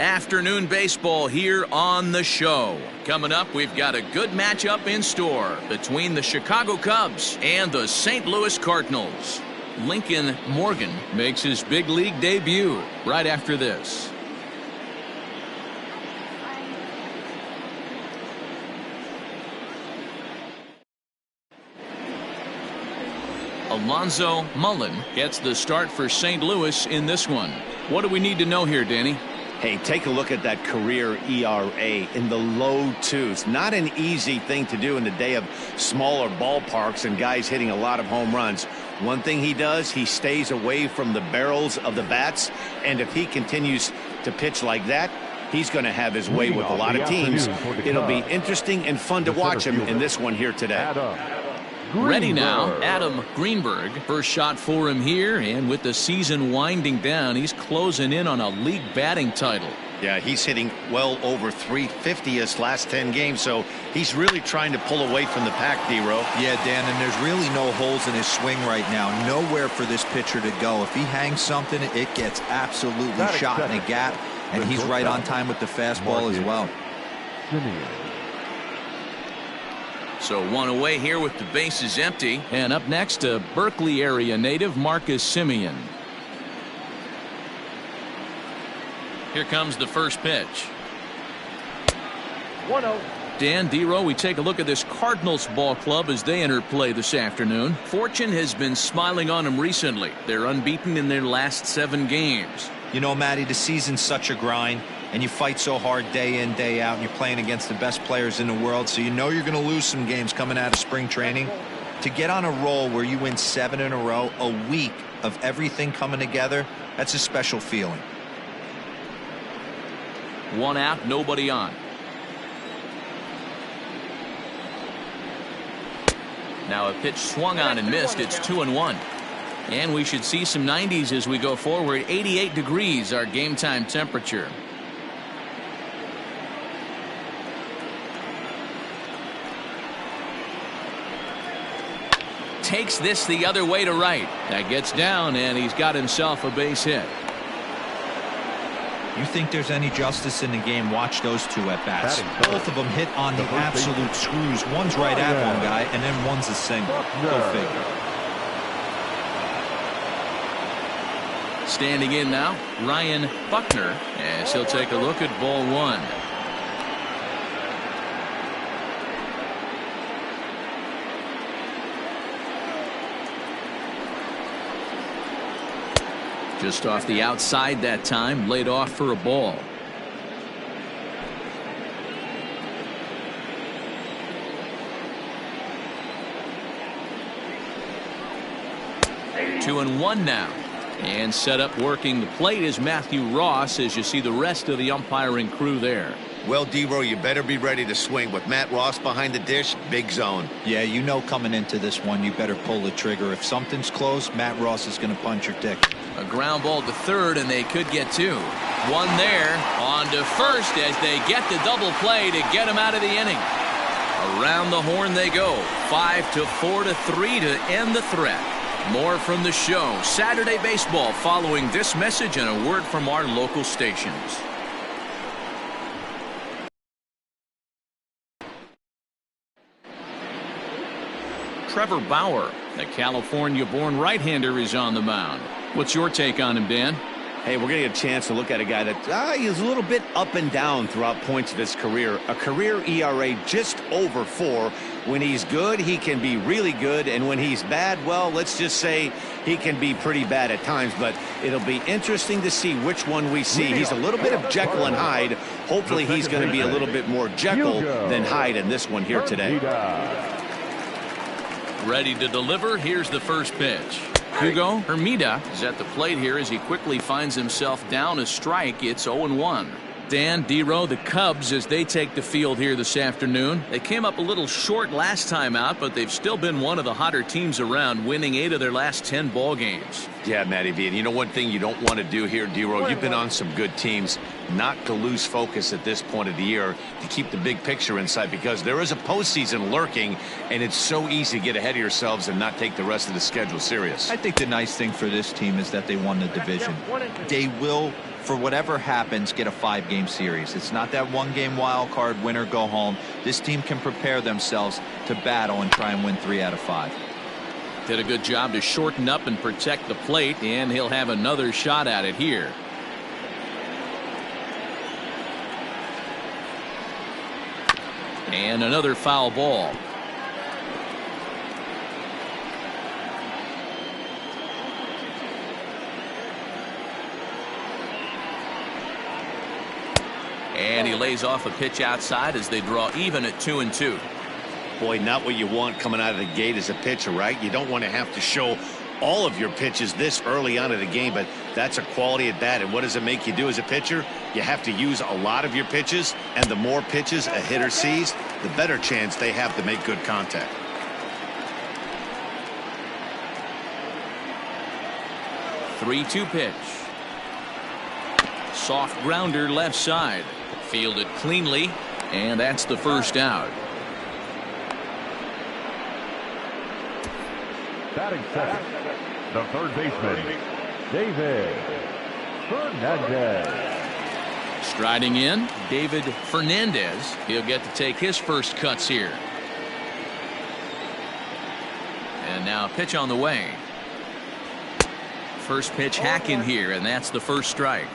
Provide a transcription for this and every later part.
Afternoon baseball here on the show. Coming up, we've got a good matchup in store between the Chicago Cubs and the St. Louis Cardinals. Lincoln Morgan makes his big league debut right after this. Alonzo Mullen gets the start for St. Louis in this one. What do we need to know here, Danny? Hey, take a look at that career ERA in the low twos. Not an easy thing to do in the day of smaller ballparks and guys hitting a lot of home runs. One thing he does, he stays away from the barrels of the bats, and if he continues to pitch like that, he's going to have his way with a lot of teams. It'll be interesting and fun to watch him in this one here today. Ready now, Adam Greenberg. First shot for him here, and with the season winding down, he's closing in on a league batting title. Yeah, he's hitting well over 350 his last 10 games, so he's really trying to pull away from the pack, D-Row. Yeah, Dan, and there's really no holes in his swing right now. Nowhere for this pitcher to go. If he hangs something, it gets absolutely shot in the gap, and he's right on time with the fastball as well. So one away here with the bases empty. And up next, a Berkeley area native, Marcus Semien. Here comes the first pitch. 1-0. Dan, D-Row, we take a look at this Cardinals ball club as they enter play this afternoon. Fortune has been smiling on them recently. They're unbeaten in their last 7 games. You know, Matty, the season's such a grind, and you fight so hard day in, day out, and you're playing against the best players in the world, so you know you're going to lose some games coming out of spring training. To get on a roll where you win 7 in a row, a week of everything coming together, that's a special feeling. 1 out, nobody on. Now a pitch swung on and missed. It's 2-1. And we should see some 90s as we go forward. 88 degrees, our game time temperature. Takes this the other way to right. That gets down, and he's got himself a base hit. You think there's any justice in the game? Watch those two at bats. Both of them hit on the absolute screws. One's right at one guy, and then one's a single. Go figure. Standing in now, Ryan Buckner, as he'll take a look at ball 1. Just off the outside that time, laid off for a ball. Two and one now. And set up working the plate is Matthew Ross, as you see the rest of the umpiring crew there. Well, D-Row, you better be ready to swing. With Matt Ross behind the dish, big zone. Yeah, you know coming into this one, you better pull the trigger. If something's close, Matt Ross is going to punch your ticket. A ground ball to third, and they could get 2. One there, on to first as they get the double play to get him out of the inning. Around the horn they go. 5-4 to 3 to end the threat. More from the show. Saturday baseball following this message and a word from our local stations. Trevor Bauer, the California-born right-hander, is on the mound. What's your take on him, Dan? Hey, we're going to get a chance to look at a guy that he's a little bit up and down throughout points of his career. A career ERA just over 4. When he's good, he can be really good, and when he's bad, well, let's just say he can be pretty bad at times. But it'll be interesting to see which one we see. He's a little bit of Jekyll and Hyde. Hopefully he's going to be a little bit more Jekyll than Hyde in this one here today. Ready to deliver. Here's the first pitch. Hugo Hermida is at the plate here as he quickly finds himself down a strike. It's 0-1. Dan, D-Row, the Cubs, as they take the field here this afternoon. They came up a little short last time out, but they've still been one of the hotter teams around, winning 8 of their last 10 ball games. Yeah, Matty V. And you know one thing you don't want to do here, D-Row, you've been on some good teams, not to lose focus at this point of the year, to keep the big picture in sight, because there is a postseason lurking, and it's so easy to get ahead of yourselves and not take the rest of the schedule serious. I think the nice thing for this team is that they won the division. They will for whatever happens, get a 5-game series. It's not that 1-game wild card, win or go home. This team can prepare themselves to battle and try and win 3 out of 5. Did a good job to shorten up and protect the plate, and he'll have another shot at it here. And another foul ball. And he lays off a pitch outside as they draw even at 2-2. Boy, not what you want coming out of the gate as a pitcher, right? You don't want to have to show all of your pitches this early on in the game, but that's a quality at bat. And what does it make you do as a pitcher? You have to use a lot of your pitches, and the more pitches a hitter sees, the better chance they have to make good contact. Three-two pitch. Soft grounder left side. Fielded cleanly, and that's the first out. Batting second, the third baseman, David Fernandez. Striding in, David Fernandez. He'll get to take his first cuts here. And now a pitch on the way. First pitch hack in here, and that's the first strike.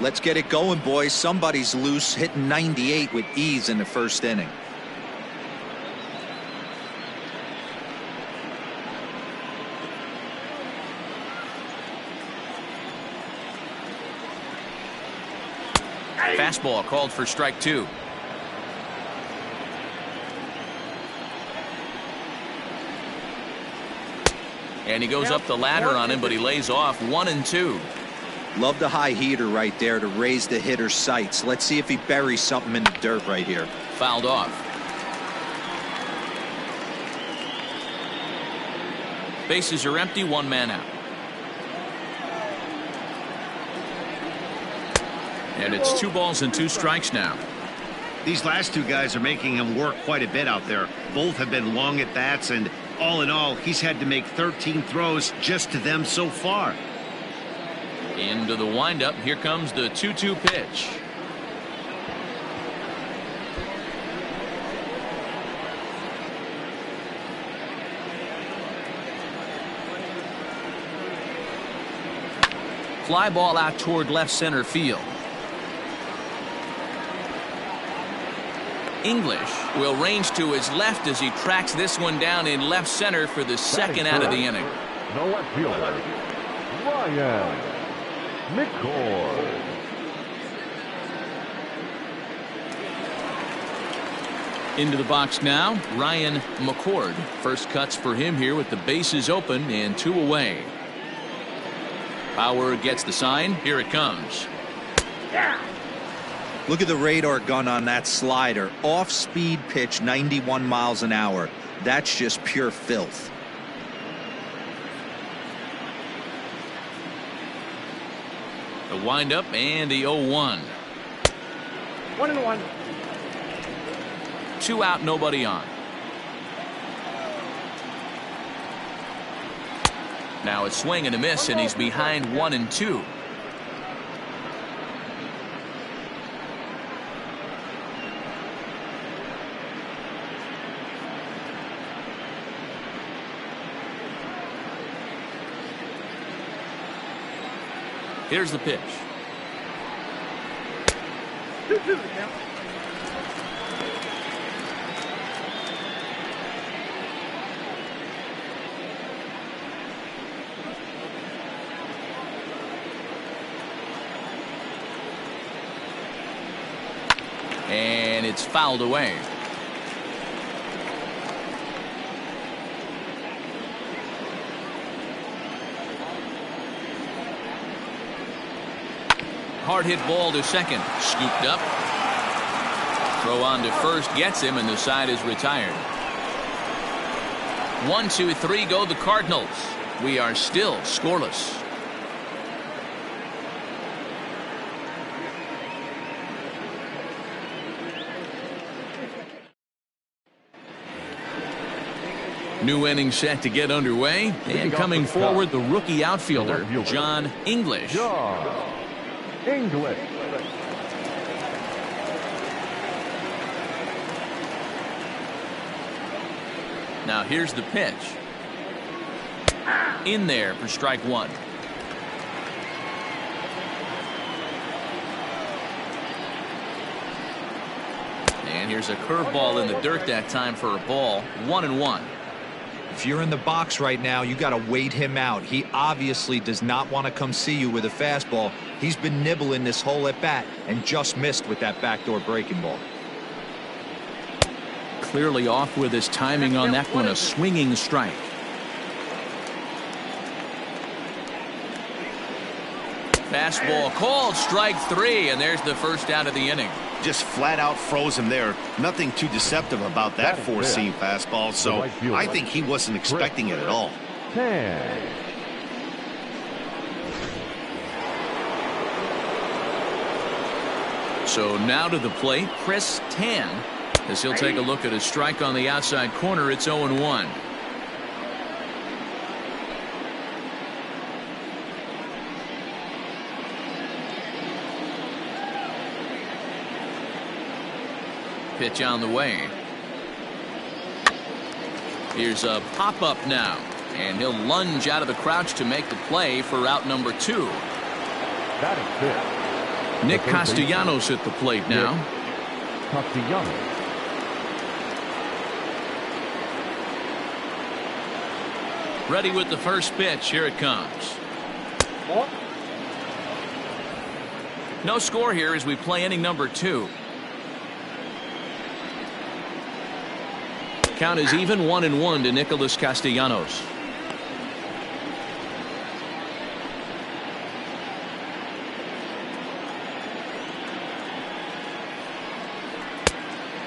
Let's get it going, boys. Somebody's loose, hitting 98 with ease in the first inning. Fastball called for strike 2. And he goes up the ladder on him, but he lays off 1-2. Love the high heater right there to raise the hitter's sights. Let's see if he buries something in the dirt right here. Fouled off. Bases are empty, 1 man out. And it's 2 balls and 2 strikes now. These last 2 guys are making him work quite a bit out there. Both have been long at bats, and all in all, he's had to make 13 throws just to them so far. Into the windup. Here comes the 2-2 pitch. Fly ball out toward left center field. English will range to his left as he tracks this one down in left center for the second out of the inning. The left fielder, Ryan McCord. Into the box now, Ryan McCord. First cuts for him here with the bases open and 2 away. Bauer gets the sign. Here it comes. Look at the radar gun on that slider. Off-speed pitch, 91 miles an hour. That's just pure filth. The windup and the 0-1. 1-1. 2 out, nobody on. Now a swing and a miss, and he's behind 1-2. Here's the pitch. 2-2. And it's fouled away. Hard hit ball to second. Scooped up. Throw on to first gets him, and the side is retired. 1, 2, 3 go the Cardinals. We are still scoreless. New inning set to get underway, and coming forward, the rookie outfielder, John English. English. Now here's the pitch. In there for strike one. And here's a curveball in the dirt that time for a ball. 1-1. If you're in the box right now, you got to wait him out. He obviously does not want to come see you with a fastball. He's been nibbling this whole at bat and just missed with that backdoor breaking ball. Clearly off with his timing on that one. A swinging strike. Fastball called, strike three, and there's the first out of the inning. Just flat out froze him there. Nothing too deceptive about that four-seam fastball, so I think he wasn't expecting it at all. 10. So now to the plate, Chris Tan, as he'll take a look at a strike on the outside corner. It's 0-1. Pitch on the way. Here's a pop-up now, and he'll lunge out of the crouch to make the play for out number 2. That is it. Nick Castellanos at the plate now. Castellanos. Ready with the first pitch. Here it comes. No score here as we play inning number 2. Count is even, 1-1 to Nicholas Castellanos.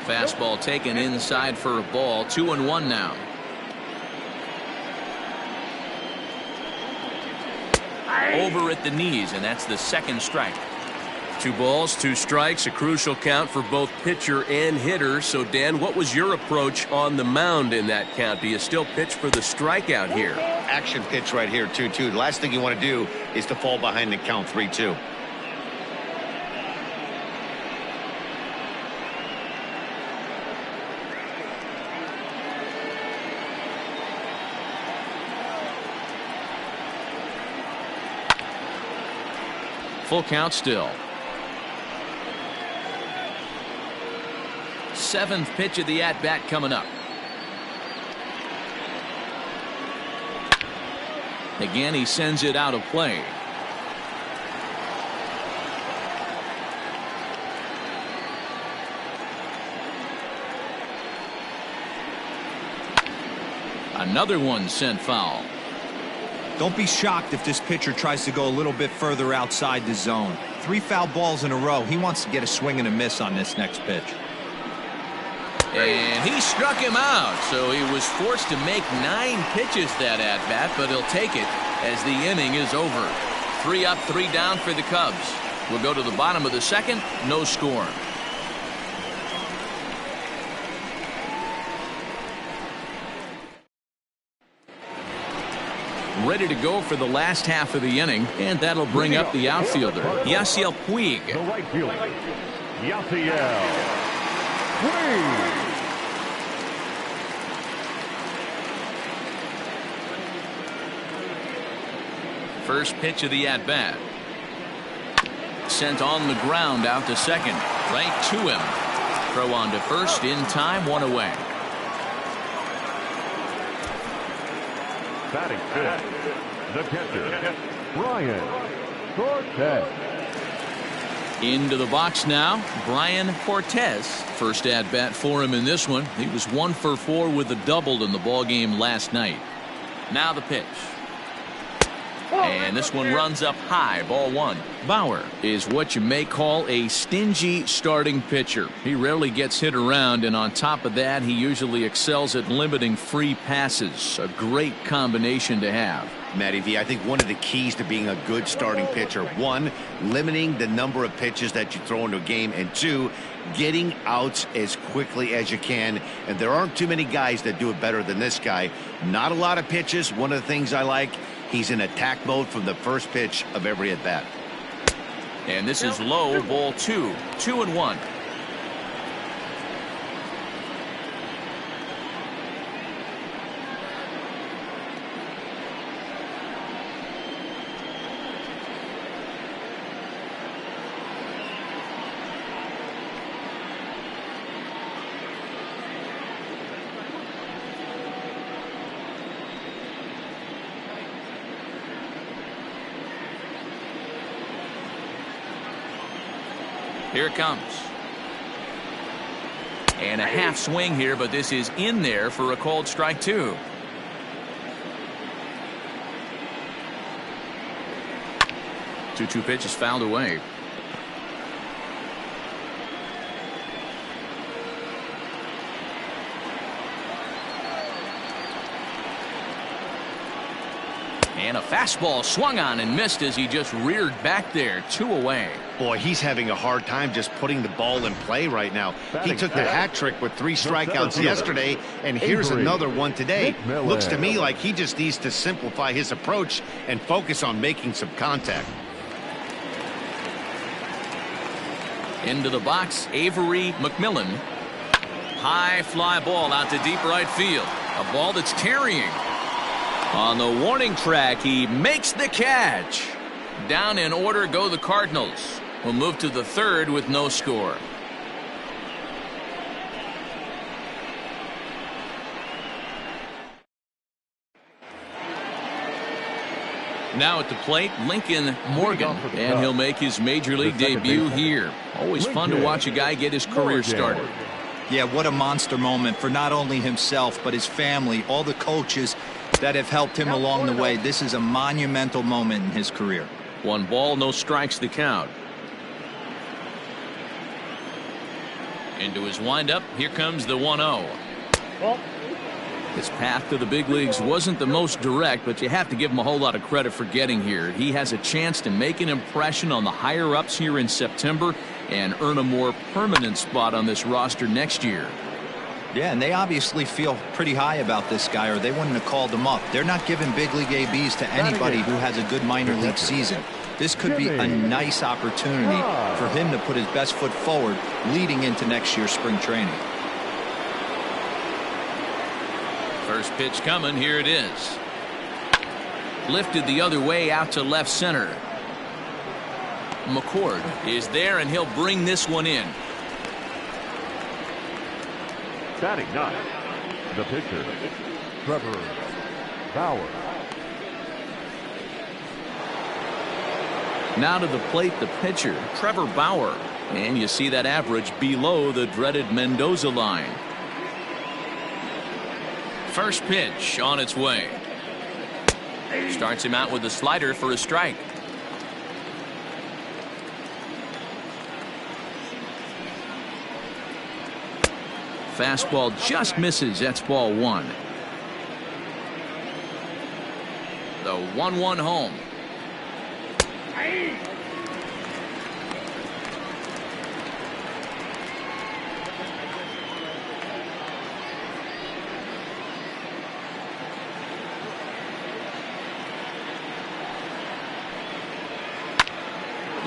Fastball taken inside for a ball. 2-1 now. Over at the knees, and that's the second strike. 2 balls, 2 strikes, a crucial count for both pitcher and hitter. So, Dan, what was your approach on the mound in that count? Do you still pitch for the strikeout here? Action pitch right here, 2-2. The last thing you want to do is to fall behind the count 3-2. Full count still. 7th pitch of the at-bat coming up. Again, he sends it out of play. Another one sent foul. Don't be shocked if this pitcher tries to go a little bit further outside the zone. 3 foul balls in a row. He wants to get a swing and a miss on this next pitch. And he struck him out, so he was forced to make 9 pitches that at-bat, but he'll take it as the inning is over. 3 up, 3 down for the Cubs. We'll go to the bottom of the second, no score. Ready to go for the last half of the inning, and that'll bring up the outfielder, Yasiel Puig. The right fielder, Yasiel Puig. First pitch of the at-bat. Sent on the ground out to second. Right to him. Throw on to first in time, 1 away. Batting fifth, the catcher, Brian Cortez. Into the box now, Brian Cortez. First at-bat for him in this one. He was 1 for 4 with a double in the ballgame last night. Now the pitch. And this one runs up high, ball 1. Bauer is what you may call a stingy starting pitcher. He rarely gets hit around, and on top of that, he usually excels at limiting free passes. A great combination to have. Matty V, I think one of the keys to being a good starting pitcher, 1, limiting the number of pitches that you throw into a game, and 2, getting outs as quickly as you can. And there aren't too many guys that do it better than this guy. Not a lot of pitches. One of the things I like, he's in attack mode from the first pitch of every at-bat. And this is low, ball 2. 2-1. Here it comes. And a half swing here, but this is in there for a called strike 2. Two pitches fouled away. And a fastball swung on and missed as he just reared back there. 2 away. Boy, he's having a hard time just putting the ball in play right now. He took the hat trick with 3 strikeouts yesterday, and here's another one today. Looks to me like he just needs to simplify his approach and focus on making some contact. Into the box, Avery McMillan. High fly ball out to deep right field. A ball that's tarrying. On the warning track, he makes the catch. Down in order go the Cardinals. We'll move to the 3rd with no score. Now at the plate, Lincoln Morgan, and he'll make his major league debut here. Always fun to watch a guy get his career started. Yeah, what a monster moment for not only himself but his family, all the coaches that have helped him along the way. This is a monumental moment in his career. 1 ball, no strikes, the count. Into his windup, here comes the 1-0. His path to the big leagues wasn't the most direct, but you have to give him a whole lot of credit for getting here. He has a chance to make an impression on the higher ups here in September and earn a more permanent spot on this roster next year. Yeah, and they obviously feel pretty high about this guy, or they wouldn't have called him up. They're not giving big league ABs to anybody who has a good minor league season. This could be a nice opportunity for him to put his best foot forward leading into next year's spring training. First pitch coming. Here it is. Lifted the other way out to left center. McCord is there, and he'll bring this one in. Batting 9, the pitcher, Trevor Bauer. Now to the plate, the pitcher, Trevor Bauer. And you see that average below the dreaded Mendoza line. First pitch on its way. Starts him out with a slider for a strike. Fastball just misses. That's ball 1. The 1-1 home.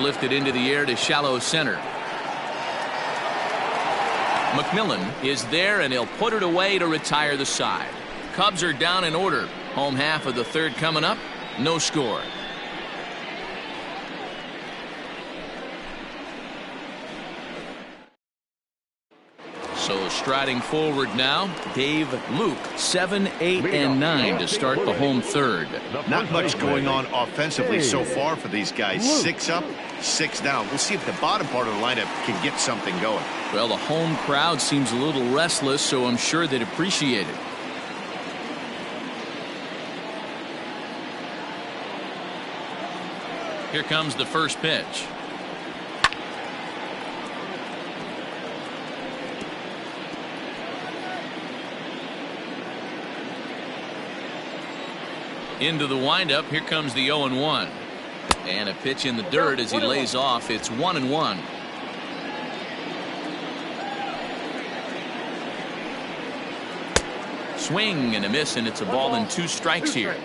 Lifted into the air to shallow center. McMillan is there, and he'll put it away to retire the side. Cubs are down in order. Home half of the 3rd coming up. No score. So striding forward now, Dave Luke, 7, 8, and 9 to start the home 3rd. Not much going on offensively so far for these guys. 6 up, 6 down. We'll see if the bottom part of the lineup can get something going. Well, the home crowd seems a little restless, so I'm sure they'd appreciate it. Here comes the first pitch. Into the windup. Here comes the 0-1. And a pitch in the dirt as he lays off. It's 1-1. Swing and a miss, and it's a ball and 2 strikes here.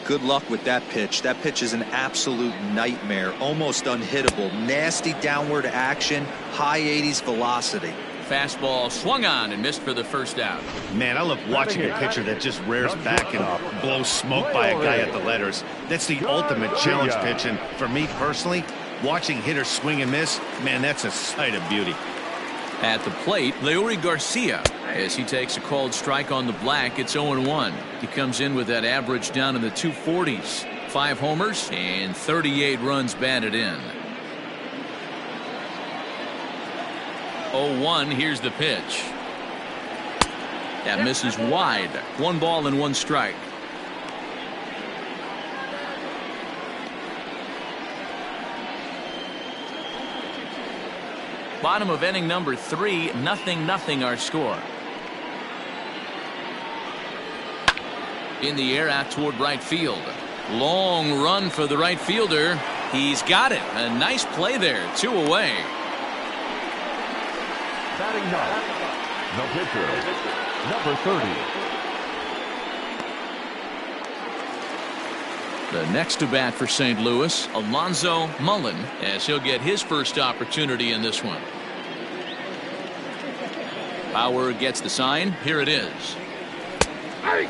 Good luck with that pitch. That pitch is an absolute nightmare, almost unhittable. Nasty downward action, high 80s velocity. Fastball swung on and missed for the first out. Man, I love watching a pitcher that just rears back and blows smoke by a guy at the letters. That's the ultimate challenge pitch, and for me personally, watching hitters swing and miss, man, that's a sight of beauty. At the plate, Leury Garcia, as he takes a called strike on the black. It's 0-1. He comes in with that average down in the 240s. 5 homers and 38 runs batted in. 0-1. Here's the pitch. That misses wide. 1 ball and 1 strike. Bottom of inning number 3, 0-0 our score. In the air out toward right field. Long run for the right fielder. He's got it. A nice play there. 2 away. Batting ninth, the pitcher, number 30. The next to bat for St. Louis, Alonzo Mullen, as he'll get his first opportunity in this one. Bauer gets the sign. Here it is. Hey!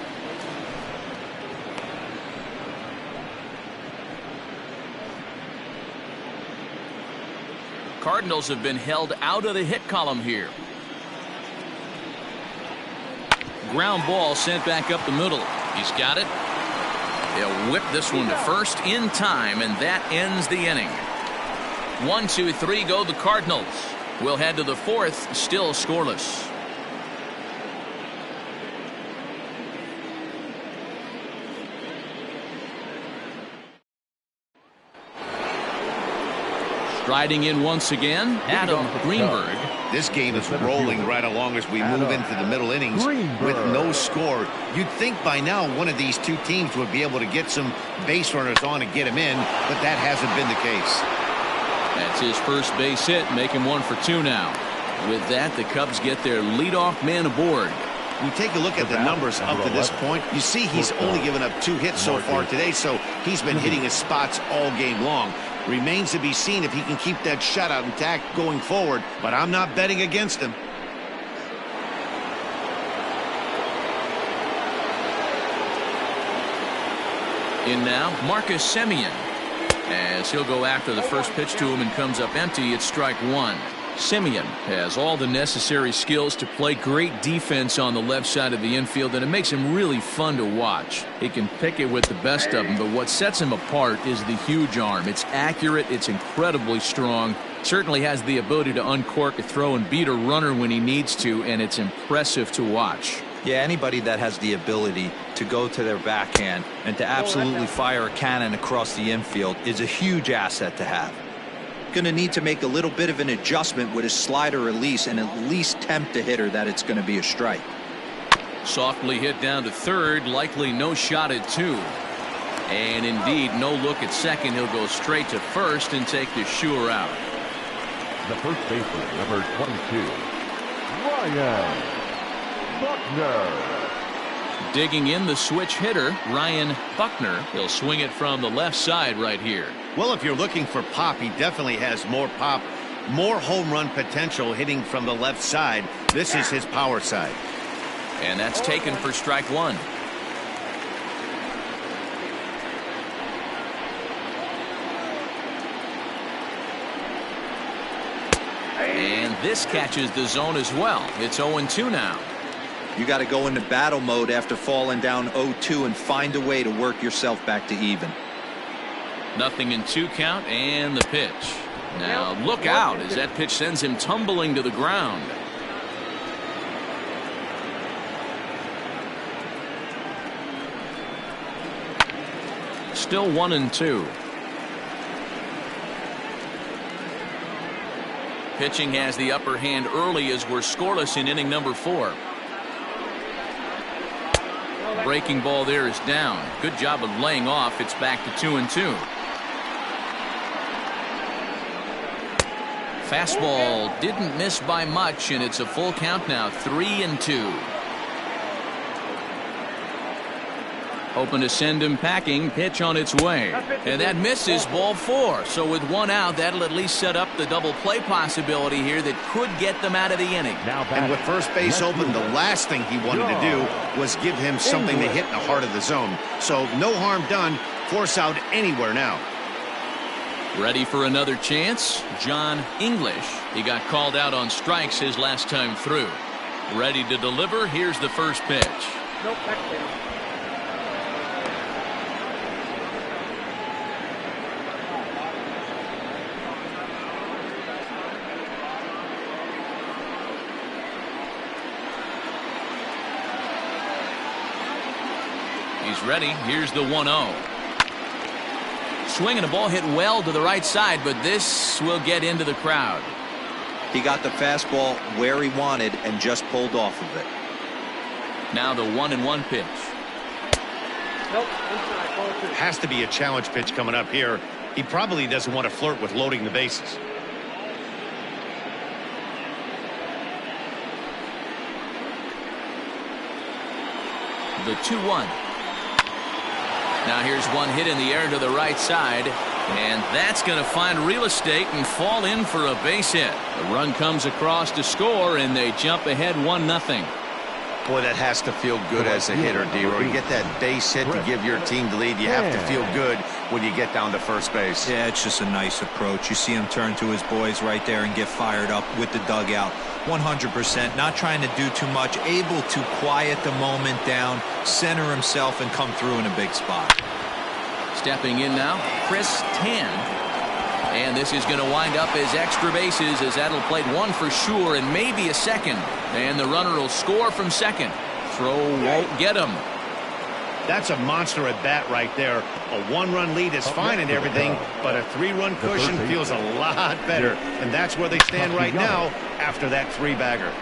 Cardinals have been held out of the hit column here. Ground ball sent back up the middle. He's got it. They'll whip this one to first in time, and that ends the inning. 1, 2, 3 go the Cardinals. We'll head to the 4th, still scoreless. Striding in once again, Adam Greenberg. This game is rolling right along as we move into the middle innings with no score. You'd think by now one of these two teams would be able to get some base runners on and get him in, but that hasn't been the case. That's his first base hit, make him 1 for 2 now. With that, the Cubs get their leadoff man aboard. We take a look at the numbers up to this point. You see he's only given up 2 hits so far today, so he's been hitting his spots all game long. Remains to be seen if he can keep that shutout intact going forward, but I'm not betting against him. In now, Marcus Semien. As he'll go after the first pitch to him and comes up empty, it's strike 1. Semien has all the necessary skills to play great defense on the left side of the infield, and it makes him really fun to watch. He can pick it with the best of them, but what sets him apart is the huge arm. It's accurate, it's incredibly strong, certainly has the ability to uncork a throw and beat a runner when he needs to, and it's impressive to watch. Yeah, anybody that has the ability to go to their backhand and to absolutely fire a cannon across the infield is a huge asset to have. Going to need to make a little bit of an adjustment with his slider release and at least tempt a hitter that it's going to be a strike. Softly hit down to third, likely no shot at 2. And indeed, no look at second. He'll go straight to first and take the Shure out. The first baseman, number 22, Ryan Buckner. Digging in the switch hitter, Ryan Buckner. He'll swing it from the left side right here. Well, if you're looking for pop, he definitely has more pop, more home run potential hitting from the left side. This is his power side. And that's taken for strike 1. And this catches the zone as well. It's 0-2 now. You got to go into battle mode after falling down 0-2 and find a way to work yourself back to even. 0-2 count and the pitch. Now look out as that pitch sends him tumbling to the ground. Still 1-2. Pitching has the upper hand early as we're scoreless in inning number 4. Breaking ball there is down. Good job of laying off. It's back to 2-2. Fastball didn't miss by much, and it's a full count now, 3-2. Hoping to send him packing. Pitch on its way. And that misses, ball 4. So with one out, that'll at least set up the double play possibility here that could get them out of the inning. And with first base open, the last thing he wanted to do was give him something to hit in the heart of the zone. So no harm done. Force out anywhere now. Ready for another chance? John English. He got called out on strikes his last time through. Ready to deliver. Here's the first pitch. Nope, back there. He's ready. Here's the 1-0. Swinging a ball hit well to the right side, but this will get into the crowd. He got the fastball where he wanted and just pulled off of it. Now the 1-1 pitch. Nope, inside, ball 2. Has to be a challenge pitch coming up here. He probably doesn't want to flirt with loading the bases. The 2-1. Now here's one hit in the air to the right side, and that's going to find real estate and fall in for a base hit. The run comes across to score, and they jump ahead 1-0. Boy, that has to feel good as a hitter, D-Roy. You get that base hit to give your team the lead. You have to feel good when you get down to first base. Yeah, it's just a nice approach. You see him turn to his boys right there and get fired up with the dugout. 100%, not trying to do too much, able to quiet the moment down, center himself, and come through in a big spot. Stepping in now, Chris Tan. And this is going to wind up as extra bases, as that'll play one for sure and maybe a second. And the runner will score from second. Throw won't get him. That's a monster at bat right there. A 1-run lead is fine and everything, but a 3-run cushion feels a lot better. And that's where they stand right now after that 3-bagger.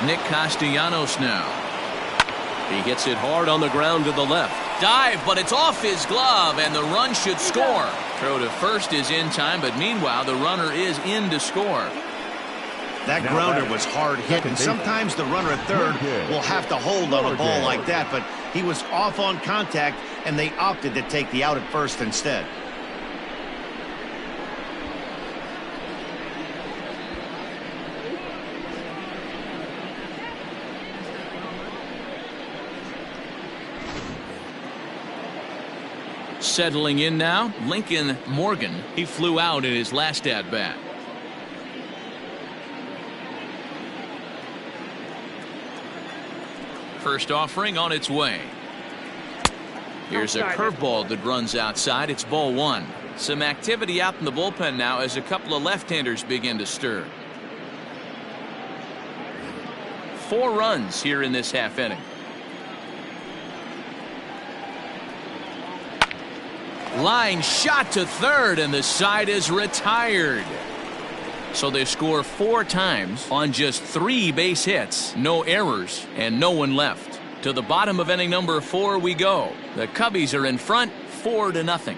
Nick Castellanos now. He hits it hard on the ground to the left. Dive, but it's off his glove, and the run should score. Throw to first is in time, but meanwhile, the runner is in to score. That grounder was hard hit, and sometimes the runner at third will have to hold on a ball like that, but he was off on contact, and they opted to take the out at first instead. Settling in now, Lincoln Morgan. He flew out in his last at-bat. First offering on its way. Here's a curveball that runs outside. It's ball 1. Some activity out in the bullpen now as a couple of left-handers begin to stir. 4 runs here in this half inning. Line shot to third, and the side is retired. So they score 4 times on just 3 base hits, no errors, and no one left. To the bottom of inning number 4 we go. The Cubbies are in front 4-0.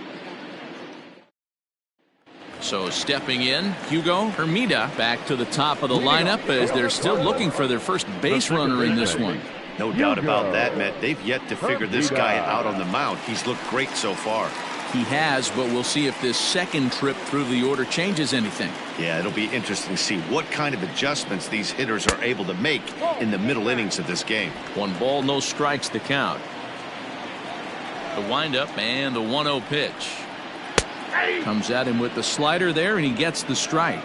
So stepping in, Hugo Hermida back to the top of the lineup as they're still looking for their first base runner in this one. No doubt about that, Matt. They've yet to figure this guy out on the mound. He's looked great so far. He has, but we'll see if this second trip through the order changes anything. Yeah, it'll be interesting to see what kind of adjustments these hitters are able to make in the middle innings of this game. 1 ball, no strikes to count. The windup and the 1-0 pitch. Comes at him with the slider there, and he gets the strike.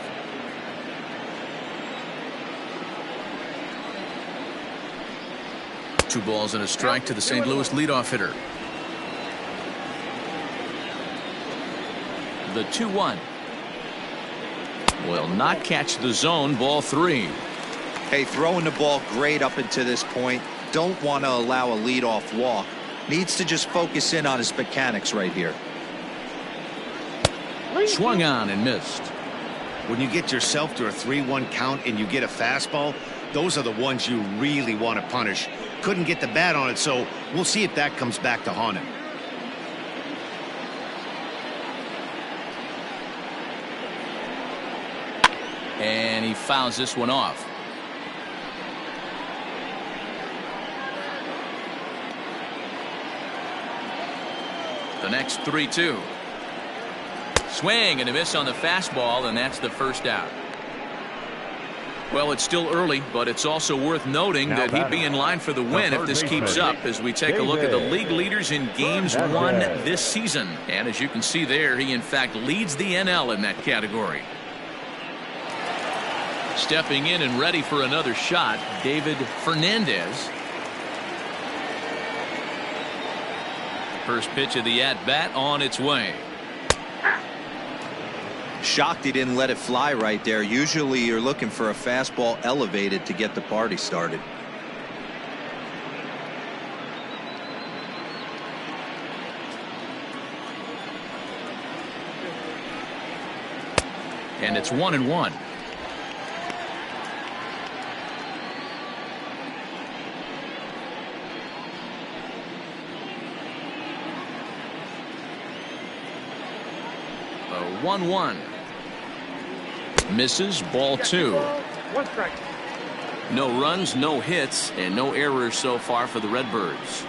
Two balls and a strike to the St. Louis leadoff hitter. The 2-1 will not catch the zone. Ball 3. Hey, throwing the ball great up until this point. Don't want to allow a leadoff walk. Needs to just focus in on his mechanics right here. Swung on and missed. When you get yourself to a 3-1 count and you get a fastball, those are the ones you really want to punish. Couldn't get the bat on it, so we'll see if that comes back to haunt him. he fouls this one off. The next 3-2. Swing and a miss on the fastball, and that's the first out. Well, it's still early, but it's also worth noting that he'd be in line for the win if this keeps up as we take a look at the league leaders in games won this season. And as you can see there, he in fact leads the NL in that category. Stepping in and ready for another shot, David Fernandez. First pitch of the at-bat on its way. Shocked he didn't let it fly right there. Usually you're looking for a fastball elevated to get the party started. And it's 1-1. A 1-1. Misses, ball 2. One strike. No runs, no hits, and no errors so far for the Redbirds.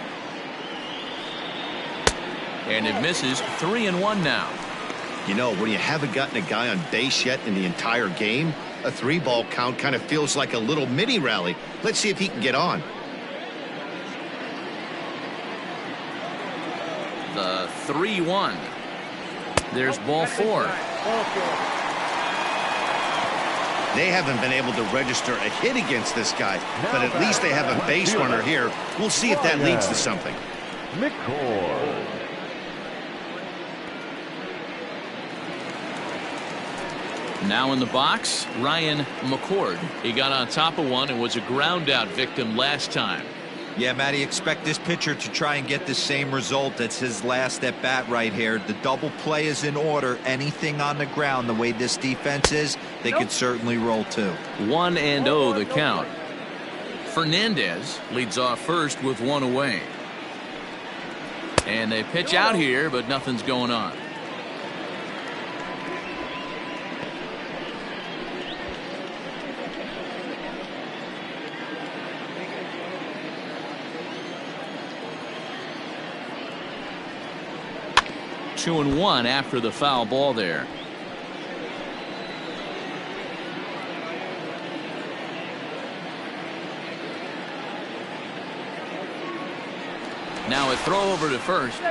And it misses. 3-1 now. You know, when you haven't gotten a guy on base yet in the entire game, a 3-ball count kind of feels like a little mini rally. Let's see if he can get on. The 3-1. There's ball 4. Ball 4. They haven't been able to register a hit against this guy, but at least they have a base runner here. We'll see if that leads to something. McCord. Now in the box, Ryan McCord. He got on top of one and was a ground out victim last time. Yeah, Matty, expect this pitcher to try and get the same result. That's his last at bat right here. The double play is in order. Anything on the ground, the way this defense is, they could certainly roll too. 1-0 the count. Fernandez leads off first with one away. And they pitch out here, but nothing's going on. Two and one after the foul ball there. Now a throw over to first.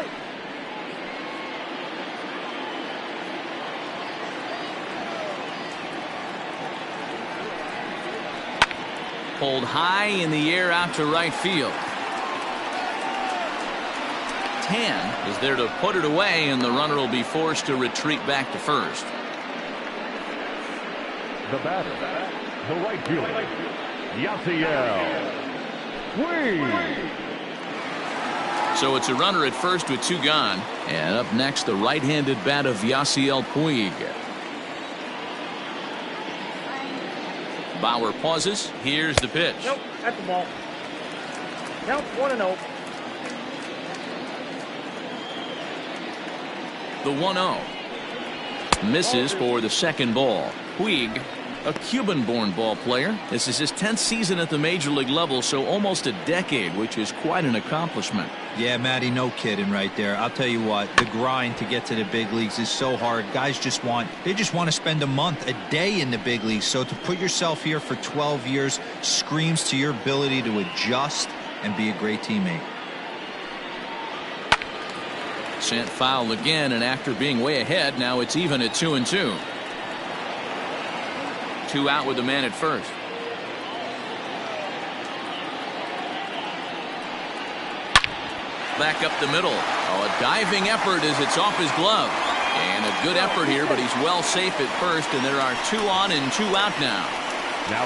Pulled high in the air out to right field. Tan is there to put it away, and the runner will be forced to retreat back to first. The batter, the right fielder, Yasiel. So it's a runner at first with 2 gone. And up next, the right-handed bat of Yasiel Puig. Bauer pauses. Here's the pitch. Nope, at the ball. Count 1-0. The 1-0 misses for the second ball. Puig, a Cuban-born ball player. This is his 10th season at the major league level, so almost a decade, which is quite an accomplishment. Yeah, Matty, no kidding right there. I'll tell you what, the grind to get to the big leagues is so hard. Guys just want to spend a month, a day in the big leagues. So to put yourself here for 12 years screams to your ability to adjust and be a great teammate. Sent foul again, and after being way ahead, now it's even at 2-2. 2 out with the man at first. Back up the middle. Oh, a diving effort as it's off his glove. And a good effort here, but he's well safe at first, and there are 2 on and 2 out now.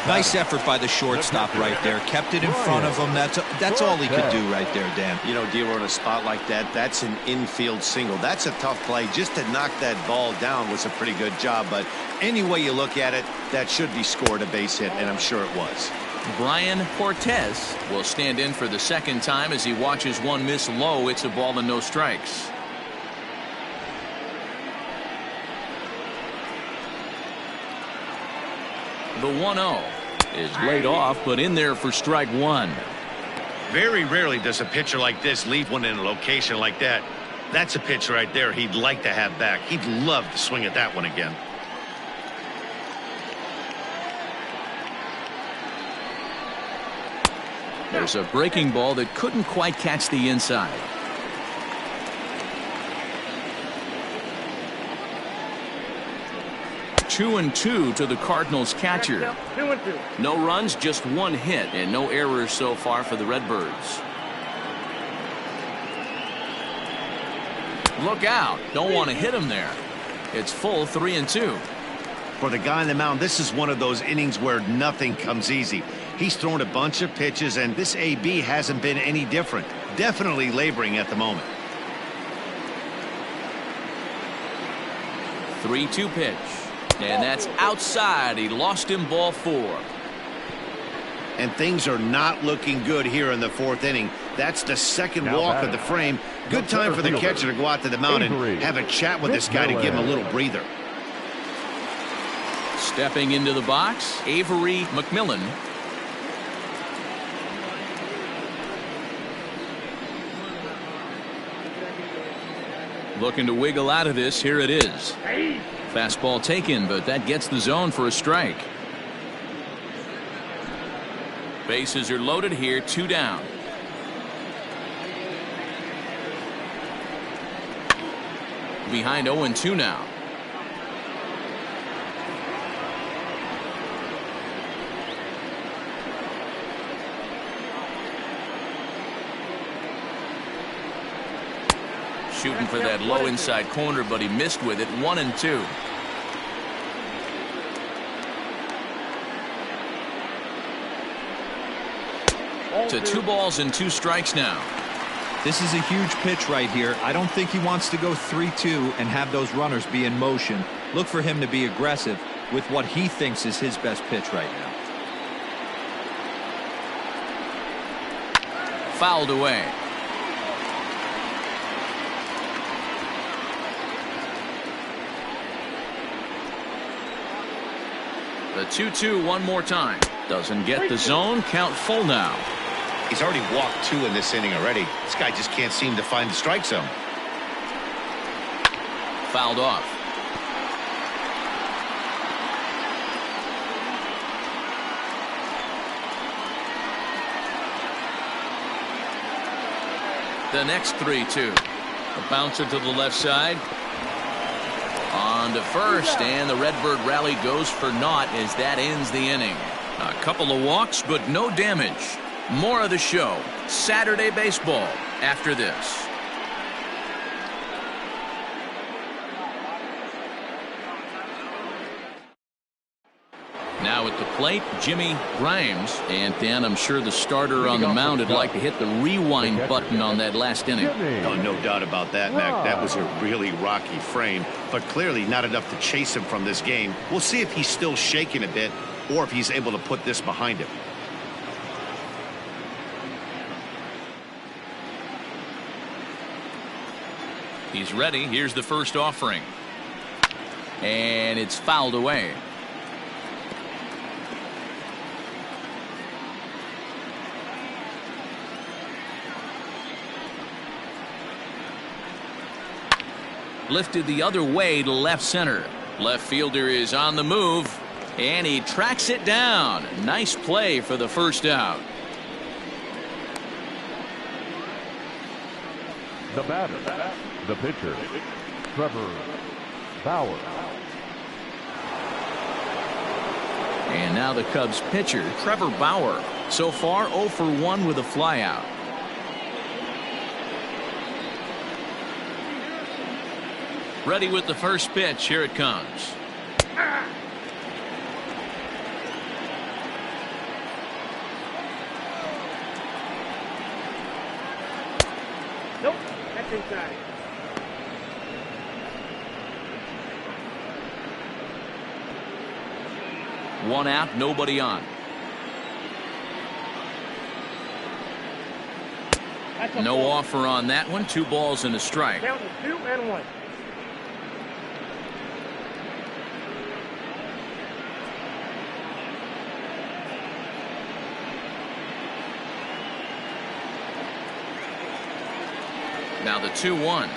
Nice effort by the shortstop right there. Kept it in front of him. That's all he could do right there, Dan. You know, D'Lo, in a spot like that, that's an infield single. That's a tough play. Just to knock that ball down was a pretty good job. But any way you look at it, that should be scored a base hit, and I'm sure it was. Brian Cortez will stand in for the second time as he watches one miss low. It's a ball and no strikes. The 1-0 is laid off, but in there for strike one. Very rarely does a pitcher like this leave one in a location like that. That's a pitch right there he'd like to have back. He'd love to swing at that one again. There's a breaking ball that couldn't quite catch the inside. Two and two to the Cardinals catcher. 2-2. No runs, just one hit, and no errors so far for the Redbirds. Look out. Don't want to hit him there. It's full 3-2. For the guy on the mound, this is one of those innings where nothing comes easy. He's thrown a bunch of pitches, and this AB hasn't been any different. Definitely laboring at the moment. 3-2 pitch. And that's outside. He lost him, ball 4. And things are not looking good here in the 4th inning. That's the second walk of the frame. Good time for the catcher to go out to the mound and have a chat with this guy to give him a little breather. Stepping into the box, Avery McMillan. Looking to wiggle out of this. Here it is. Fastball taken, but that gets the zone for a strike. Bases are loaded here, 2 down. Behind 0-2 now. Shooting for that low inside corner, but he missed with it. 1-2. To 2 balls and 2 strikes now. This is a huge pitch right here. I don't think he wants to go 3-2 and have those runners be in motion. Look for him to be aggressive with what he thinks is his best pitch right now. Fouled away. The 2-2 one more time. Doesn't get the zone. Count full now. He's already walked 2 in this inning already. This guy just can't seem to find the strike zone. Fouled off. The next 3-2. A bouncer to the left side. On to first, and the Redbird rally goes for naught as that ends the inning. A couple of walks, but no damage. More of the show. Saturday baseball after this. Now at the plate, Jimmy Grimes. And Dan, I'm sure the starter on the mound would like to hit the rewind button on that last inning. Oh, no doubt about that, Mac. That was a really rocky frame, but clearly not enough to chase him from this game. We'll see if he's still shaking a bit or if he's able to put this behind him. He's ready. Here's the first offering. And it's fouled away. Lifted the other way to left center. Left fielder is on the move, and he tracks it down. Nice play for the first out. The batter, the pitcher, Trevor Bauer. And now the Cubs pitcher, Trevor Bauer. So far 0 for 1 with a flyout. Ready with the first pitch. Here it comes. Nope, that's inside. One out, nobody on. No offer on that one. 2 balls and a strike. Count is 2-1. Now the 2-1.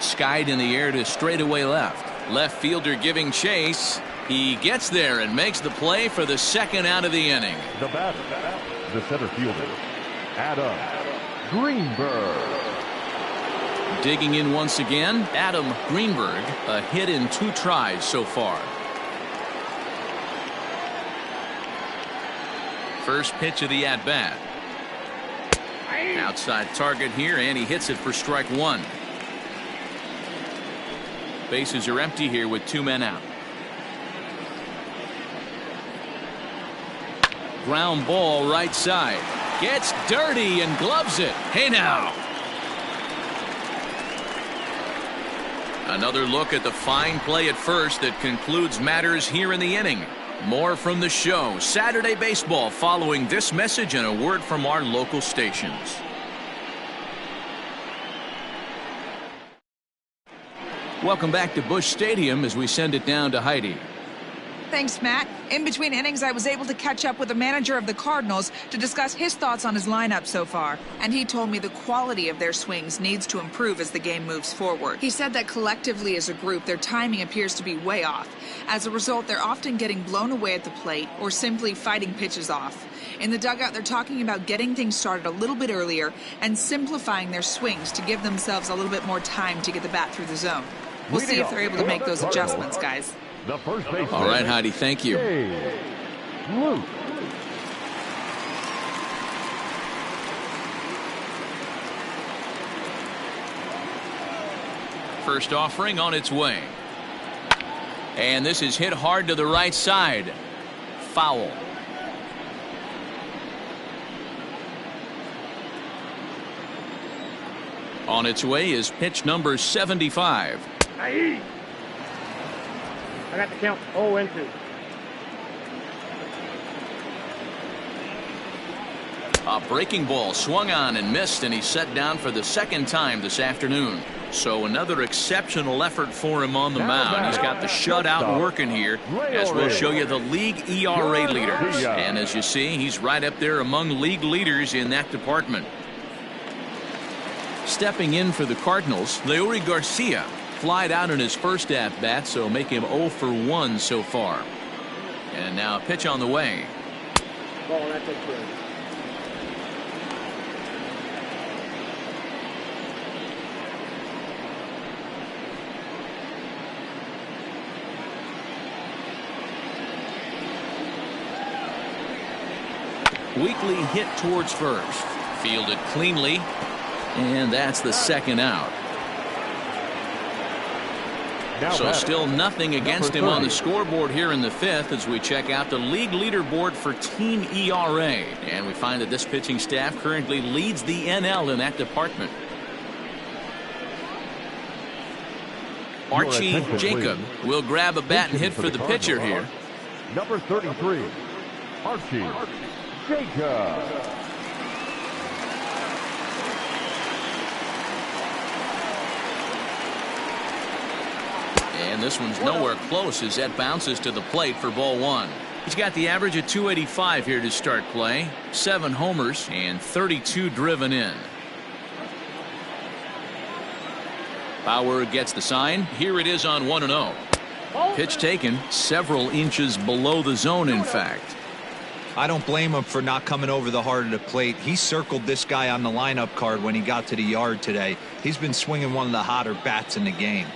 Skied in the air to straightaway left. Left fielder giving chase. He gets there and makes the play for the second out of the inning. The batter, the center fielder, Adam Greenberg. Digging in once again, Adam Greenberg, a hit in 2 tries so far. First pitch of the at-bat. Outside target here, and he hits it for strike 1. Bases are empty here with 2 men out. Ground ball right side. Gets dirty and gloves it. Hey now. Another look at the fine play at first that concludes matters here in the inning. More from the show. Saturday Baseball following this message and a word from our local stations. Welcome back to Busch Stadium as we send it down to Heidi. Thanks, Matt. In between innings, I was able to catch up with the manager of the Cardinals to discuss his thoughts on his lineup so far. And he told me the quality of their swings needs to improve as the game moves forward. He said that collectively as a group, their timing appears to be way off. As a result, they're often getting blown away at the plate or simply fighting pitches off. In the dugout, they're talking about getting things started a little bit earlier and simplifying their swings to give themselves a little bit more time to get the bat through the zone. We'll see if they're able to make those adjustments, guys. The first baseman. All right, Heidi, thank you. Luke. First offering on its way. And this is hit hard to the right side. Foul. On its way is pitch number 75. I got the count 0-2. A breaking ball swung on and missed, and he's set down for the second time this afternoon. So another exceptional effort for him on the mound. He's got the shutout working here as we'll show you the league ERA leaders. And as you see, he's right up there among league leaders in that department. Stepping in for the Cardinals, Leury Garcia flied out in his first at-bat, so make him 0 for 1 so far. And now a pitch on the way. Ball, that's it, good. Weakly hit towards first. Fielded cleanly. And that's the second out. So still nothing against him on the scoreboard here in the fifth as we check out the league leaderboard for team ERA. And we find that this pitching staff currently leads the NL in that department. Archie Jacob will grab a bat and hit for the pitcher here. Number 33, Archie Jacob. And this one's nowhere close as that bounces to the plate for ball 1. He's got the average of 285 here to start play. 7 homers and 32 driven in. Bauer gets the sign. Here it is on 1-0. Pitch taken several inches below the zone, in fact. I don't blame him for not coming over the heart of the plate. He circled this guy on the lineup card when he got to the yard today. He's been swinging one of the hotter bats in the game.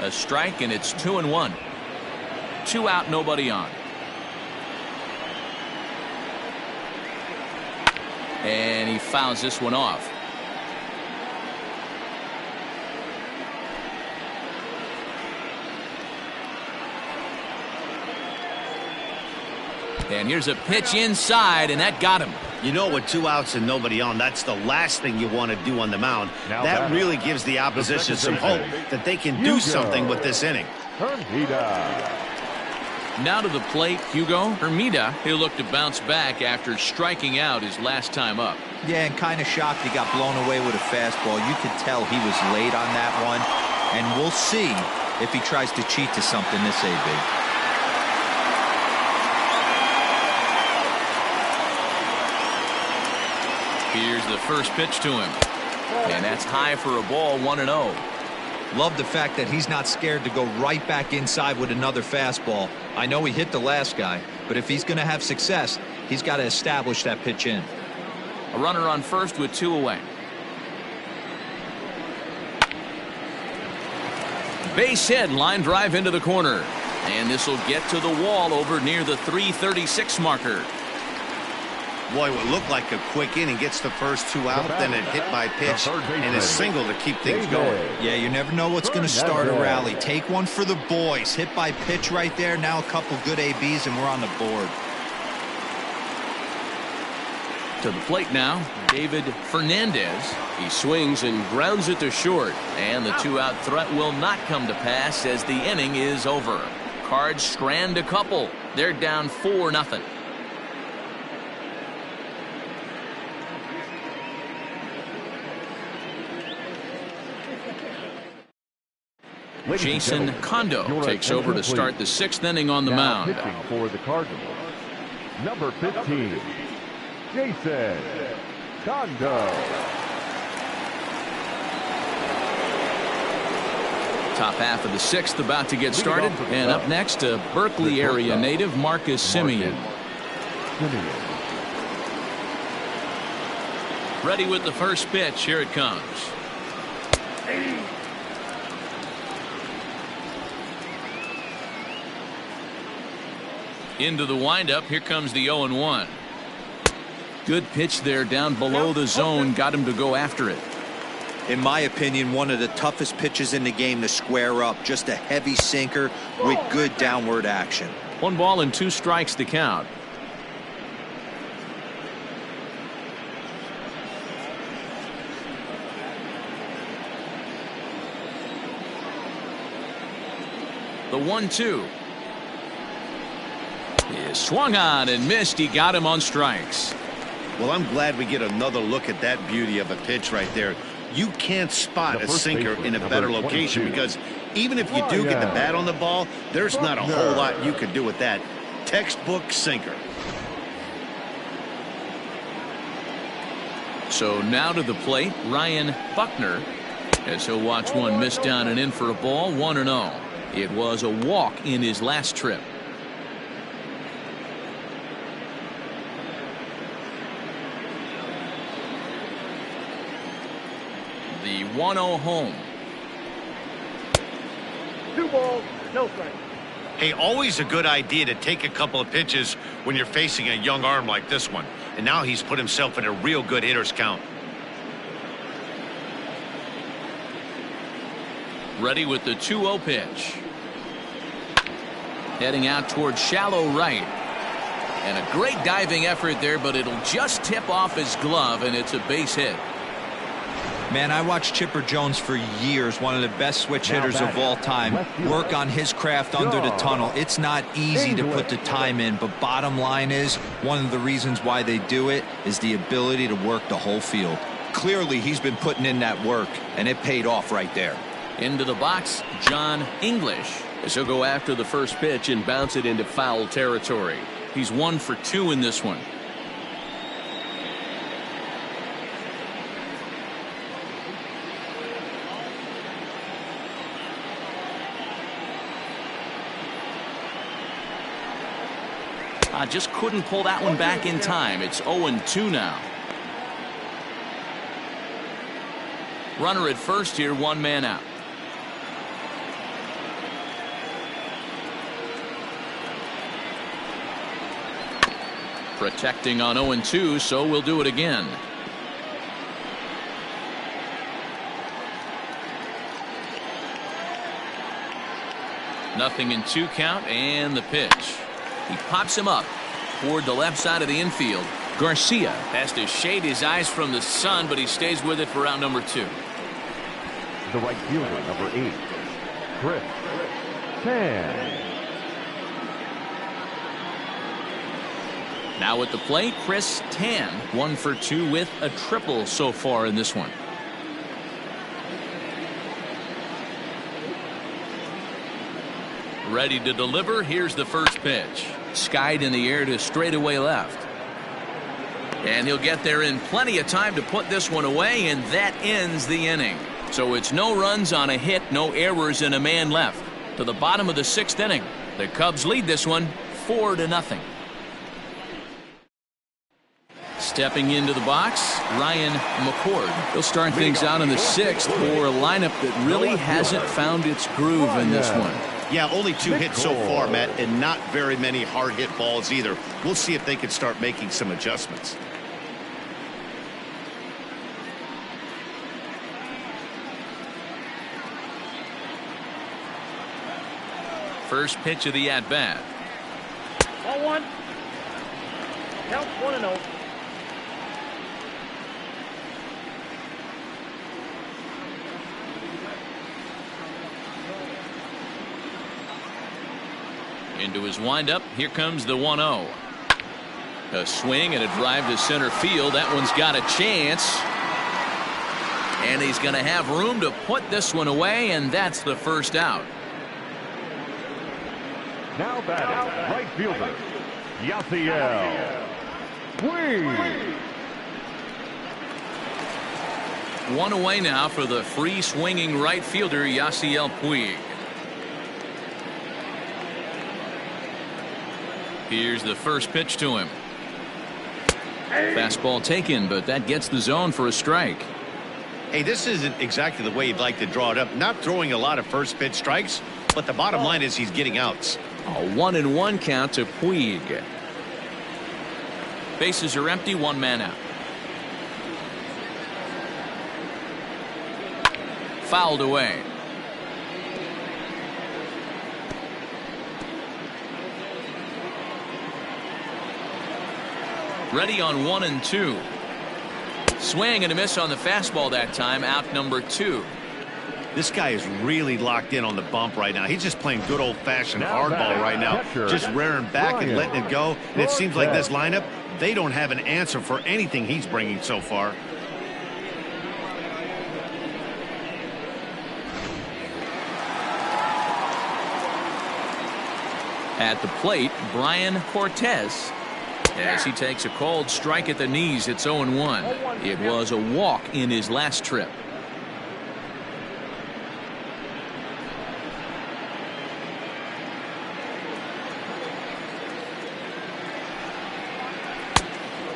A strike, and it's 2-1. 2 out, nobody on. And he fouls this one off. And here's a pitch inside, and that got him. You know, with 2 outs and nobody on, that's the last thing you want to do on the mound. That really gives the opposition some hope that they can do something with this inning. Now to the plate, Hugo Hermida. He'll look to bounce back after striking out his last time up. Yeah, and kind of shocked he got blown away with a fastball. You could tell he was late on that one. And we'll see if he tries to cheat to something this AB. Here's the first pitch to him. And that's high for a ball, 1-0. Love the fact that he's not scared to go right back inside with another fastball. I know he hit the last guy, but if he's going to have success, he's got to establish that pitch in. A runner on first with 2 away. Base hit, line drive into the corner. And this will get to the wall over near the 336 marker. Boy, it would look like a quick inning. Gets the first 2 out, then a hit by pitch, and a single to keep things going. Yeah, you never know what's going to start a rally. Take one for the boys. Hit by pitch right there. Now a couple good ABs, and we're on the board. To the plate now, David Fernandez. He swings and grounds it to short. And the 2-out threat will not come to pass as the inning is over. Cards strand a couple. They're down 4-0. Jason Kondo takes over to start the 6th inning on the mound. Pitching for the Cardinals, number 15, Jason Kondo. Top half of the 6th about to get started. And up next, a Berkeley area native, Marcus Semien. Ready with the first pitch. Here it comes. Into the windup. Here comes the 0-1. Good pitch there down below the zone. Got him to go after it. In my opinion, one of the toughest pitches in the game to square up. Just a heavy sinker with good downward action. 1 ball and 2 strikes to count. The 1-2 is swung on and missed. He got him on strikes. Well, I'm glad we get another look at that beauty of a pitch right there. You can't spot a sinker in a better location because even if you do get the bat on the ball, there's not a whole lot you could do with that. Textbook sinker. So now to the plate, Ryan Buckner, as he'll watch one miss down and in for a ball, 1-0. It was a walk in his last trip. The 1-0 home. 2 balls, no strikes. Hey, always a good idea to take a couple of pitches when you're facing a young arm like this one. And now he's put himself in a real good hitter's count. Ready with the 2-0 pitch. Heading out towards shallow right. And a great diving effort there, but it'll just tip off his glove, and it's a base hit. Man, I watched Chipper Jones for years, one of the best switch hitters of all time, work on his craft under the tunnel. It's not easy to put the time in, but bottom line is, one of the reasons why they do it is the ability to work the whole field. Clearly, he's been putting in that work, and it paid off right there. Into the box, John English, as he'll go after the first pitch and bounce it into foul territory. He's 1 for 2 in this one. Just couldn't pull that one back in time. It's 0-2 now. Runner at first here, 1 man out. Protecting on 0-2, so we'll do it again. Nothing in 2 count, and the pitch. He pops him up toward the left side of the infield. Garcia has to shade his eyes from the sun, but he stays with it for round number 2. The right fielder, number 8, Chris Tan. Now at the plate, Chris Tan, 1 for 2 with a triple so far in this one. Ready to deliver. Here's the first pitch. Skied in the air to straightaway left. And he'll get there in plenty of time to put this one away, and that ends the inning. So it's no runs on a hit, no errors, and a man left. To the bottom of the 6th inning. The Cubs lead this one 4-0. Stepping into the box, Ryan McCord. He'll start things out in the 6th for a lineup that really hasn't found its groove in this one. Yeah, only 2 hits so far, Matt, and not very many hard hit balls either. We'll see if they can start making some adjustments. First pitch of the at-bat. Ball 1. Count 1-0. Into his windup. Here comes the 1-0. A swing and a drive to center field. That one's got a chance. And he's going to have room to put this one away, and that's the first out. Now batting, right fielder, Puig. One away now for the free swinging right fielder, Yasiel Puig. Here's the first pitch to him. Fastball taken, but that gets the zone for a strike. Hey, this isn't exactly the way you'd like to draw it up. Not throwing a lot of first pitch strikes, but the bottom line is he's getting outs. A 1-1 count to Puig. Bases are empty, 1 man out. Fouled away. Ready on 1 and 2. Swing and a miss on the fastball that time. Out number 2. This guy is really locked in on the bump right now. He's just playing good old-fashioned hardball right now. Just rearing back and letting it go. And it seems like this lineup, they don't have an answer for anything he's bringing so far. At the plate, Brian Cortez. As he takes a called strike at the knees, it's 0-1. It was a walk in his last trip.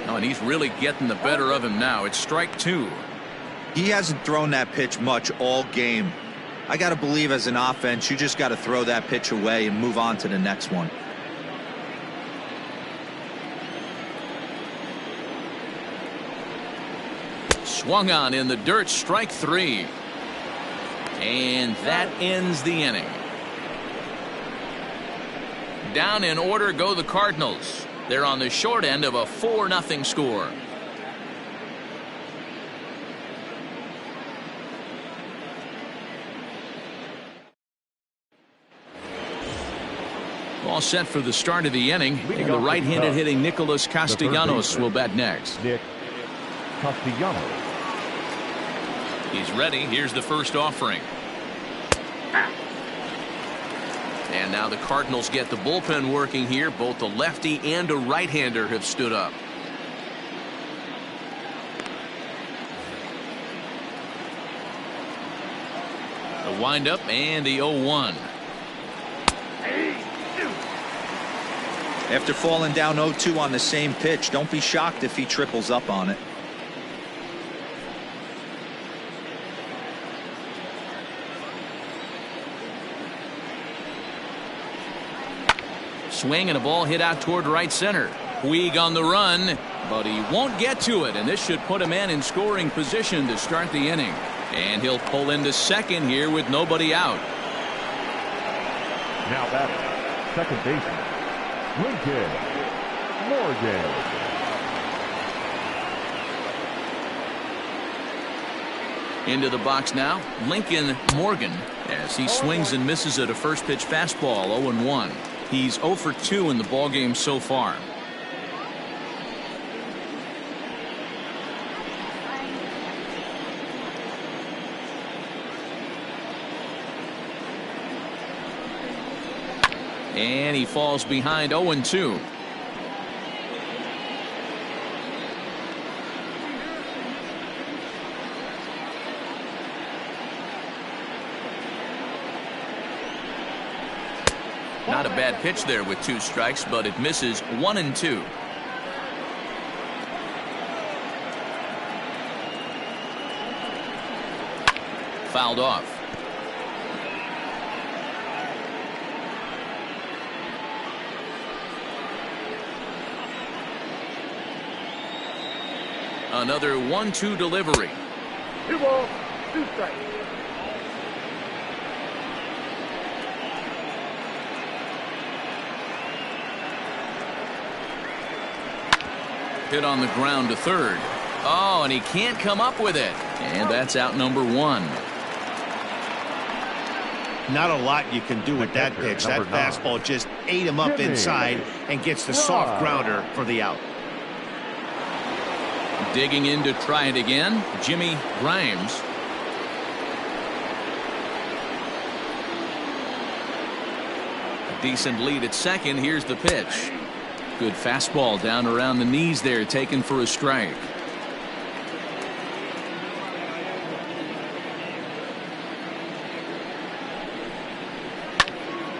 Oh, and he's really getting the better of him now. It's strike 2. He hasn't thrown that pitch much all game. I got to believe as an offense, you just got to throw that pitch away and move on to the next one. Swung on in the dirt, strike 3. And that ends the inning. Down in order go the Cardinals. They're on the short end of a 4-0 score. All set for the start of the inning. The right-handed hitting Nicholas Castellanos will bat next. Nick Castellanos. He's ready. Here's the first offering. And now the Cardinals get the bullpen working here. Both a lefty and a right-hander have stood up. The windup and the 0-1. After falling down 0-2 on the same pitch, don't be shocked if he triples up on it. Swing and a ball hit out toward right center. Puig on the run, but he won't get to it, and this should put a man in scoring position to start the inning. And he'll pull into second here with nobody out. Now batting, second baseman, Lincoln Morgan. Into the box now, Lincoln Morgan, as he swings and misses at a first pitch fastball. 0-1. He's 0 for 2 in the ballgame so far. And he falls behind 0-2. Not a bad pitch there with 2 strikes, but it misses 1-2. Fouled off. Another 1-2 delivery. 2 balls, 2 strikes. Hit on the ground to third. Oh, and he can't come up with it. And that's out number 1. Not a lot you can do with that pitch. That fastball just ate him up inside and gets the soft grounder for the out. Digging in to try it again, Jimmy Grimes. A decent lead at second. Here's the pitch. Good fastball down around the knees there, taken for a strike.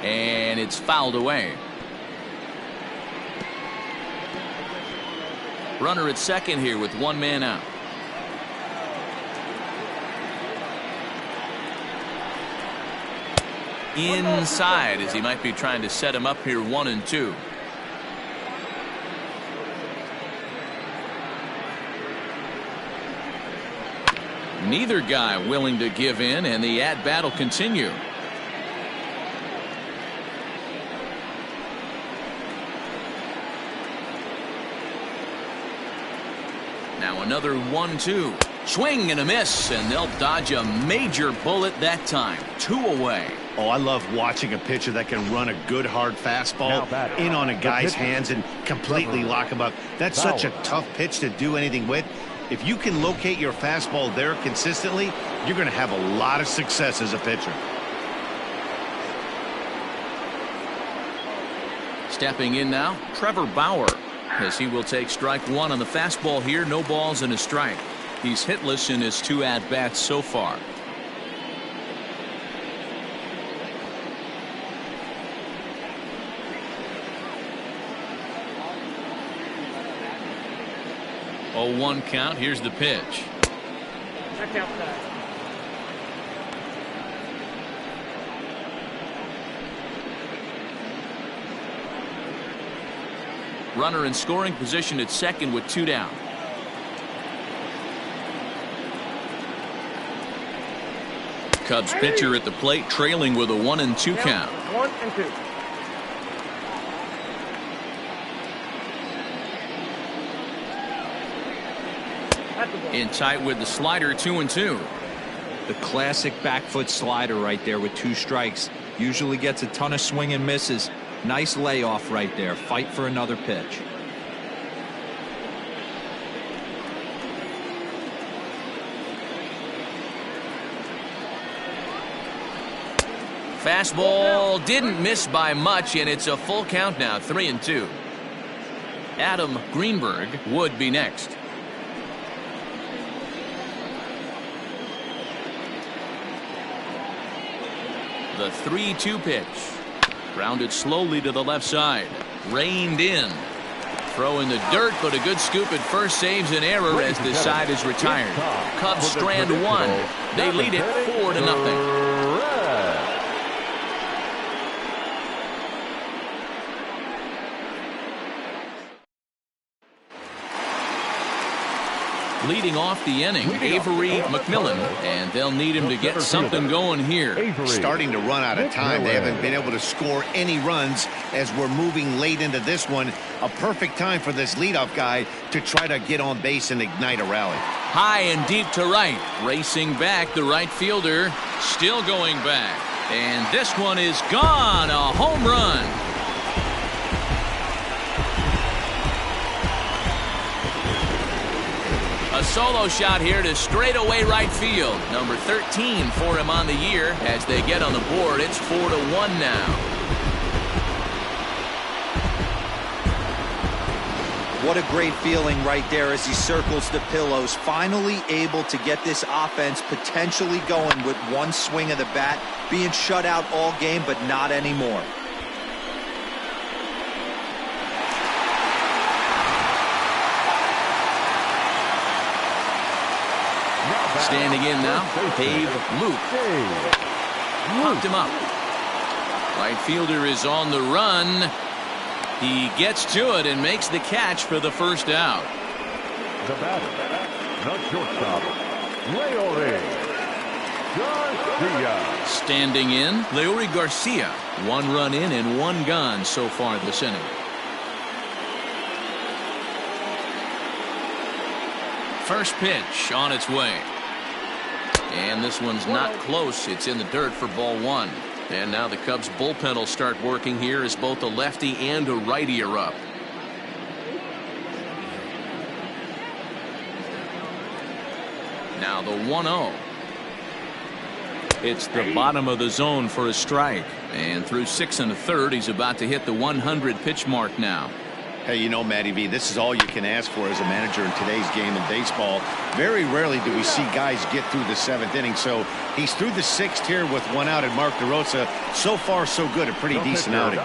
And it's fouled away. Runner at second here with 1 man out. Inside, as he might be trying to set him up here 1-2. Neither guy willing to give in, and the at-bat will continue. Now another 1-2. Swing and a miss, and they'll dodge a major bullet that time. 2 away. Oh, I love watching a pitcher that can run a good hard fastball in on a guy's hands and completely lock him up. That's such a tough pitch to do anything with. If you can locate your fastball there consistently, you're going to have a lot of success as a pitcher. Stepping in now, Trevor Bauer, as he will take strike 1 on the fastball here. No balls and a strike. He's hitless in his 2 at-bats so far. Oh, 1 count. Here's the pitch. Check outside. Runner in scoring position at second with 2 down. Cubs pitcher at the plate, trailing with a 1-2 count. 1-2. In tight with the slider, 2-2. The classic back foot slider right there with 2 strikes. Usually gets a ton of swing and misses. Nice layoff right there. Fight for another pitch. Fastball didn't miss by much, and it's a full count now, 3-2. Adam Greenberg would be next. The 3-2 pitch. Grounded slowly to the left side. Reined in. Throw in the dirt, but a good scoop at first saves an error as this side is retired. Cubs strand 1. They lead it 4-0. Leading off the inning, Avery McMillan, and they'll need him to get something going here. Starting to run out of time. They haven't been able to score any runs as we're moving late into this one. A perfect time for this leadoff guy to try to get on base and ignite a rally. High and deep to right. Racing back, the right fielder still going back. And this one is gone. A home run. A solo shot here to straightaway right field. Number 13 for him on the year. As they get on the board, it's 4-1 now. What a great feeling right there as he circles the pillows. Finally able to get this offense potentially going with 1 swing of the bat. Being shut out all game, but not anymore. Standing in now, Dave Luke. Popped him up. Right fielder is on the run. He gets to it and makes the catch for the first out. The batter, the shortstop, Leori Garcia. Standing in, Leori Garcia. 1 run in and 1 gone so far this inning. First pitch on its way. And this one's not close. It's in the dirt for ball 1. And now the Cubs bullpen will start working here as both a lefty and a righty are up. Now the 1-0. It's the bottom of the zone for a strike. And through 6 1/3, he's about to hit the 100 pitch mark now. Hey, you know, Matty V, this is all you can ask for as a manager in today's game in baseball. Very rarely do we see guys get through the 7th inning. So he's through the 6th here with 1 out, and Mark DeRosa, so far so good, a pretty decent outing.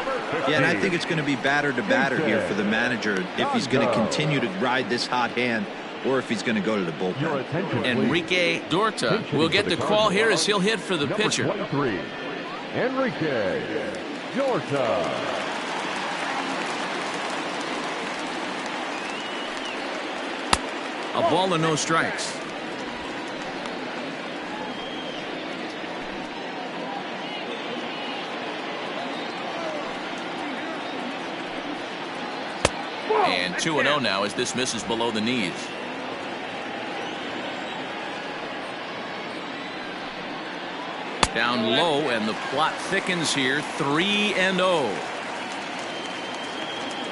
Yeah, and I think it's going to be batter to batter here for the manager if he's going to continue to ride this hot hand or if he's going to go to the bullpen. Enrique Dorta will get the call here as he'll hit for the pitcher. 23, Enrique Dorta. A ball and no strikes. And 2-0 now as this misses below the knees. Down low, and the plot thickens here. 3-0.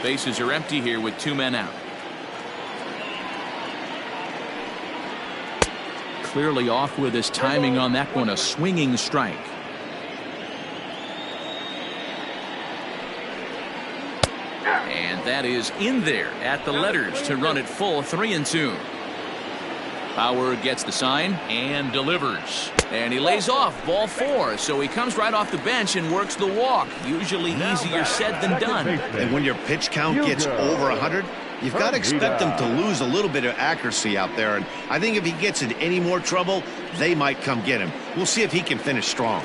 Bases are empty here with 2 men out. Clearly off with his timing on that one. A swinging strike. And that is in there at the letters to run it full. 3-2. Power gets the sign and delivers. And he lays off ball 4. So he comes right off the bench and works the walk. Usually easier said than done. And when your pitch count gets over 100, you've got to expect them to lose a little bit of accuracy out there. And I think if he gets in any more trouble, they might come get him. We'll see if he can finish strong.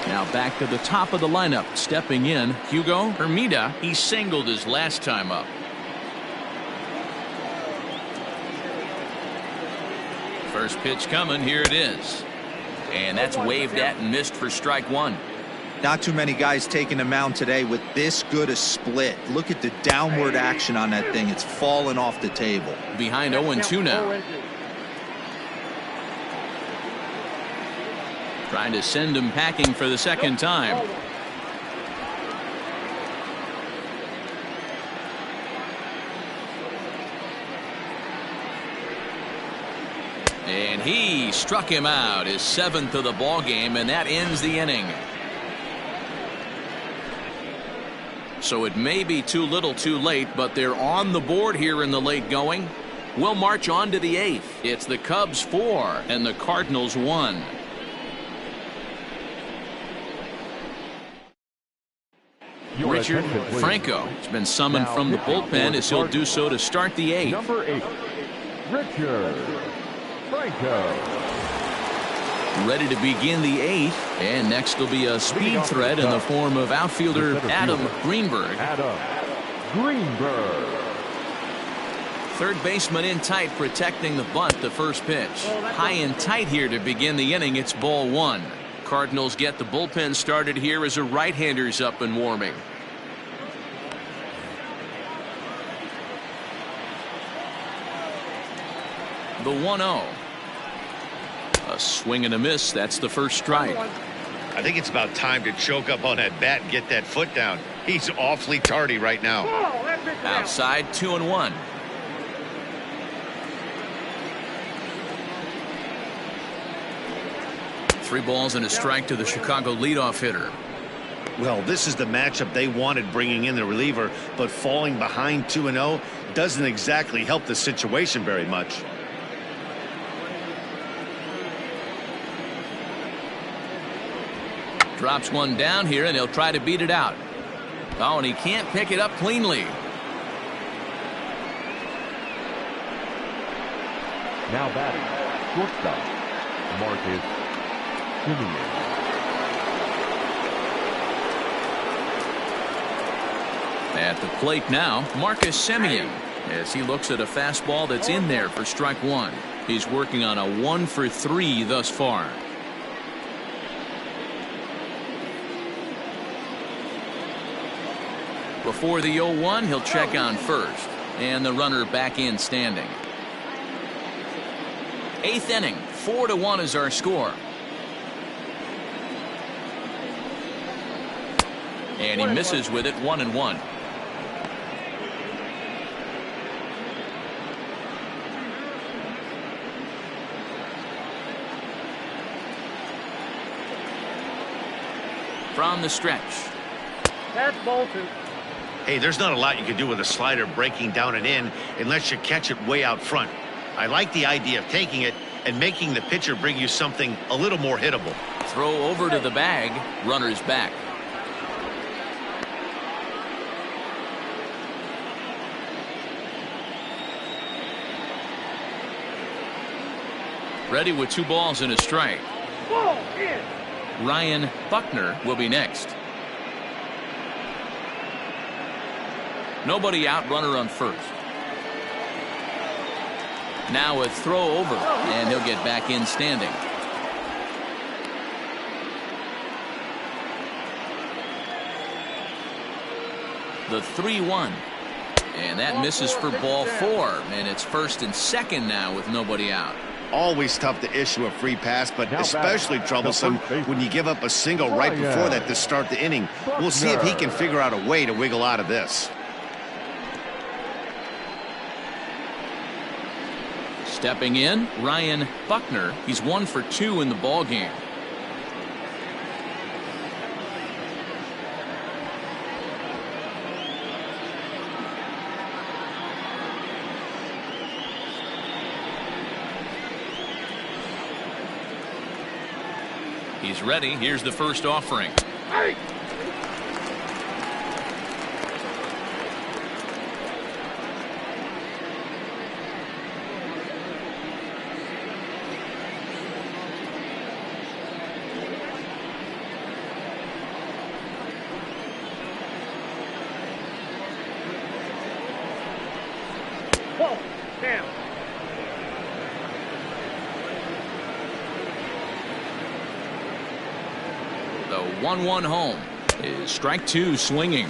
Now back to the top of the lineup. Stepping in, Hugo Hermida. He singled his last time up. First pitch coming. Here it is. And that's waved at and missed for strike 1. Not too many guys taking the mound today with this good a split. Look at the downward action on that thing. It's fallen off the table. Behind 0-2 now. Trying to send him packing for the second time. And he struck him out, his 7th of the ball game, and that ends the inning. So it may be too little too late, but they're on the board here in the late going. We'll march on to the 8th. It's the Cubs 4 and the Cardinals 1. Richard Franco has been summoned from the bullpen as he'll do so to start the 8th. Number 8, Richard Franco. Ready to begin the 8th, and next will be a speed threat in the form of outfielder Adam Greenberg. Third baseman in tight, protecting the bunt. The first pitch high and tight here to begin the inning. It's ball 1. Cardinals get the bullpen started here as a right-hander's up and warming. The 1-0. A swing and a miss. That's the first strike. I think it's about time to choke up on that bat and get that foot down. He's awfully tardy right now. Outside, 2-1. Three balls and a strike to the Chicago leadoff hitter. Well, this is the matchup they wanted, bringing in the reliever, but falling behind 2-0 doesn't exactly help the situation very much. Drops one down here, and he'll try to beat it out. Oh, and he can't pick it up cleanly. Now batting, shortstop, Marcus Simeon. At the plate now, Marcus Simeon, as he looks at a fastball that's in there for strike one. He's working on a 1-for-3 thus far. Before the 0-1, he'll check on first, and the runner back in standing. 8th inning, 4-1 is our score. And he misses with it, 1-1. From the stretch. That's ball 2. Hey, there's not a lot you can do with a slider breaking down and in unless you catch it way out front. I like the idea of taking it and making the pitcher bring you something a little more hittable. Throw over to the bag. Runner's back. Ready with 2 balls and a strike. Ball in. Ryan Buckner will be next. Nobody out, runner on first. Now a throw over, and he'll get back in standing. The 3-1. And that misses for ball 4, and it's first and second now with nobody out. Always tough to issue a free pass, but especially troublesome when you give up a single right before that to start the inning. We'll see if he can figure out a way to wiggle out of this. Stepping in, Ryan Buckner. He's 1 for 2 in the ball game. He's ready. Here's the first offering. Hey. Whoa, damn. The 1-1 home is strike 2 swinging.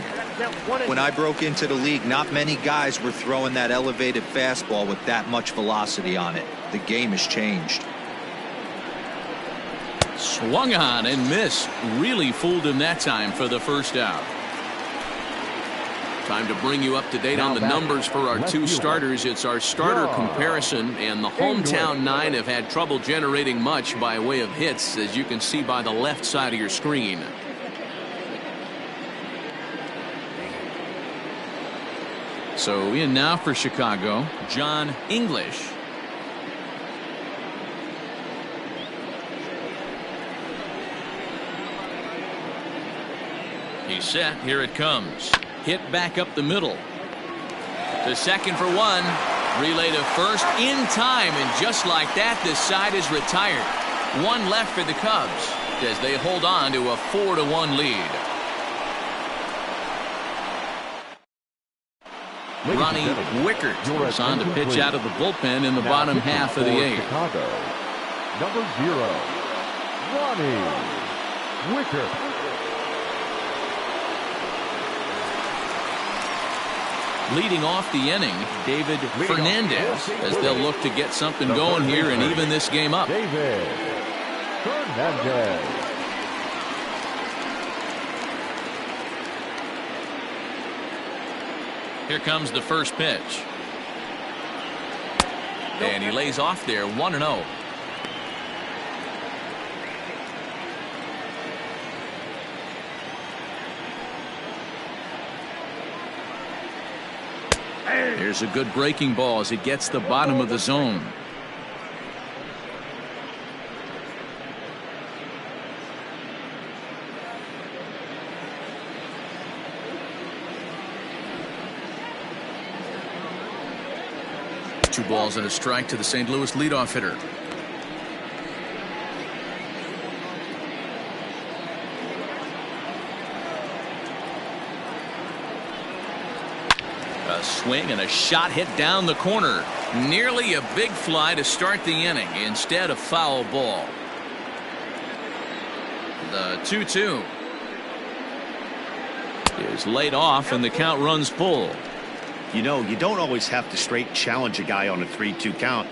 When I broke into the league, not many guys were throwing that elevated fastball with that much velocity on it. The game has changed. Swung on and missed. Really fooled him that time for the first out. Time to bring you up to date on the numbers for our 2 starters. It's our starter comparison, and the hometown 9 have had trouble generating much by way of hits, as you can see by the left side of your screen. So in now for Chicago, John English. He's set. Here it comes. Hit back up the middle. To second for 1. Relay to first in time, and just like that, this side is retired. 1 left for the Cubs as they hold on to a 4-1 lead. Ronnie Wickert is on to pitch out of the bullpen in the bottom half of the 8th. Chicago, number 0, Ronnie Wickert. Leading off the inning, David Fernandez, as they'll look to get something going here and even this game up. David Fernandez. Here comes the first pitch. And he lays off there, 1-0. Here's a good breaking ball as it gets the bottom of the zone. 2 balls and a strike to the St. Louis leadoff hitter. A swing and a shot hit down the corner. Nearly a big fly to start the inning. Instead, a foul ball. The 2-2 is laid off and the count runs full. You know, you don't always have to straight challenge a guy on a 3-2 count.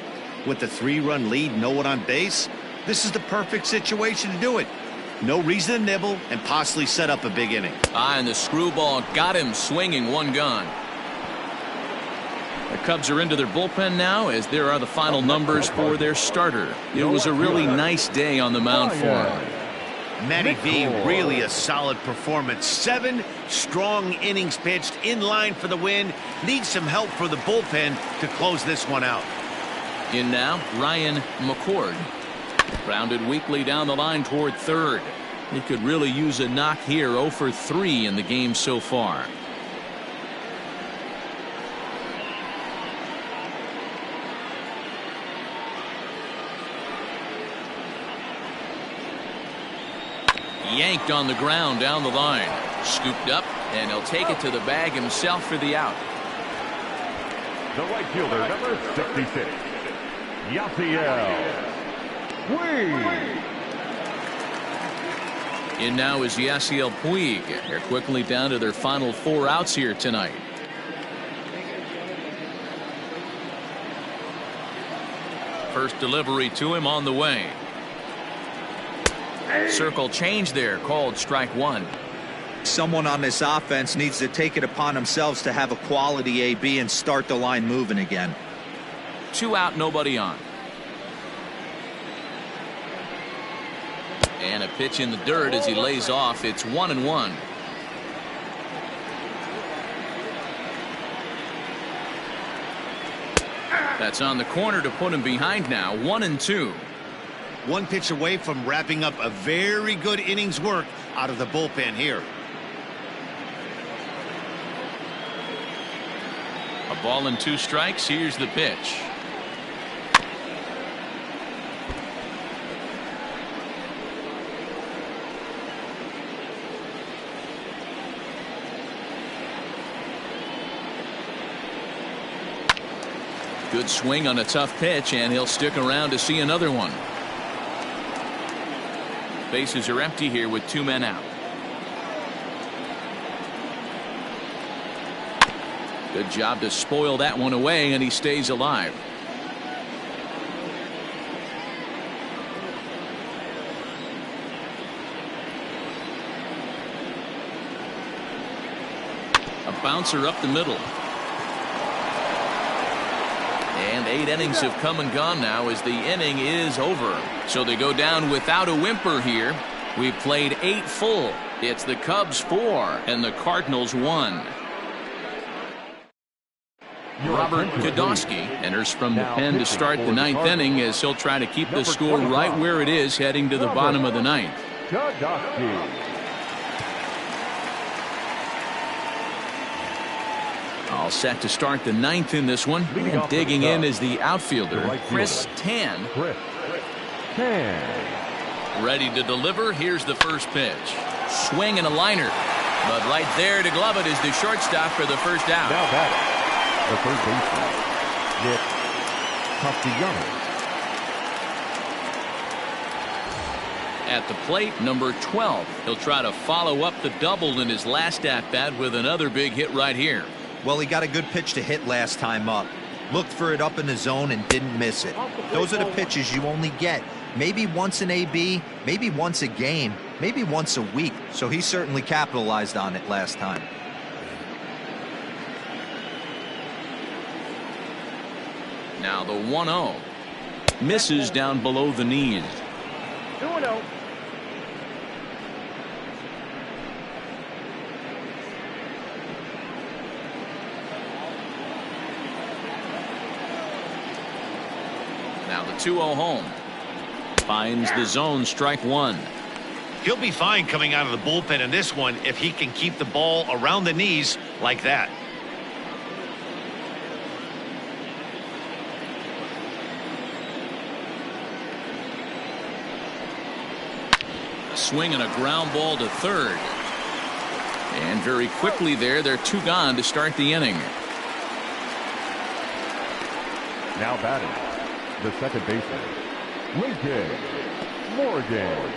With the 3-run lead, no one on base, this is the perfect situation to do it. No reason to nibble and possibly set up a big inning. And the screwball got him swinging, 1 gone. The Cubs are into their bullpen now as there are the final numbers for their starter. It was a really nice day on the mound for him. Matty V, really a solid performance. 7 strong innings pitched, in line for the win. Needs some help for the bullpen to close this one out. In now, Ryan McCord. Grounded weakly down the line toward third. He could really use a knock here. 0 for 3 in the game so far. Yanked on the ground down the line. Scooped up, and he'll take it to the bag himself for the out. The right fielder, number 66, Yasiel Puig. In now is Yasiel Puig. They're quickly down to their final 4 outs here tonight. First delivery to him on the way. Circle change there, called strike 1. Someone on this offense needs to take it upon themselves to have a quality AB and start the line moving again. 2 out, nobody on. And a pitch in the dirt as he lays off. It's 1-1. That's on the corner to put him behind now. 1-2. 1 pitch away from wrapping up a very good innings work out of the bullpen here. A ball and 2 strikes. Here's the pitch. Good swing on a tough pitch, and he'll stick around to see another one. Bases are empty here with 2 men out. Good job to spoil that one away, and he stays alive. A bouncer up the middle. And 8 innings have come and gone now as the inning is over. So they go down without a whimper here. We've played 8 full. It's the Cubs 4 and the Cardinals 1. Robert Godosky enters from the pen to start the 9th inning as he'll try to keep the score right where it is heading to the bottom of the 9th. All set to start the 9th in this one. And digging in is the outfielder, Chris Tan. Ready to deliver. Here's the first pitch. Swing and a liner. But right there to glove it is the shortstop for the first out. Now batting, the third baseman, Nick Castellanos. At the plate, number 12. He'll try to follow up the double in his last at-bat with another big hit right here. Well, he got a good pitch to hit last time up. Looked for it up in the zone and didn't miss it. Those are the pitches you only get maybe once in AB, maybe once a game, maybe once a week. So he certainly capitalized on it last time. Now the 1-0. Misses down below the knees. 2-0. Now the 2-0 home. Finds the zone, strike 1. He'll be fine coming out of the bullpen in this one if he can keep the ball around the knees like that. swing and a ground ball to third. And very quickly there, they're 2 gone to start the inning. Now batting, the second baseman, Lincoln Morgan.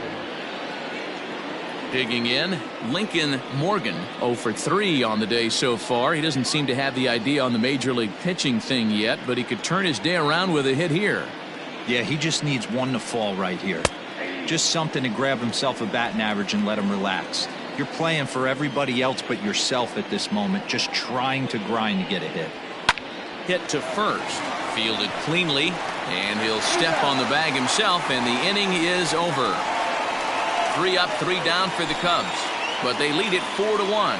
Digging in, Lincoln Morgan, 0 for 3 on the day so far. He doesn't seem to have the idea on the major league pitching thing yet, but he could turn his day around with a hit here. Yeah, he just needs one to fall right here. Just something to grab himself a batting average and let him relax. You're playing for everybody else but yourself at this moment, just trying to grind to get a hit. Hit to first, fielded cleanly, and he'll step on the bag himself, and the inning is over. 3 up, 3 down for the Cubs, but they lead it 4-1.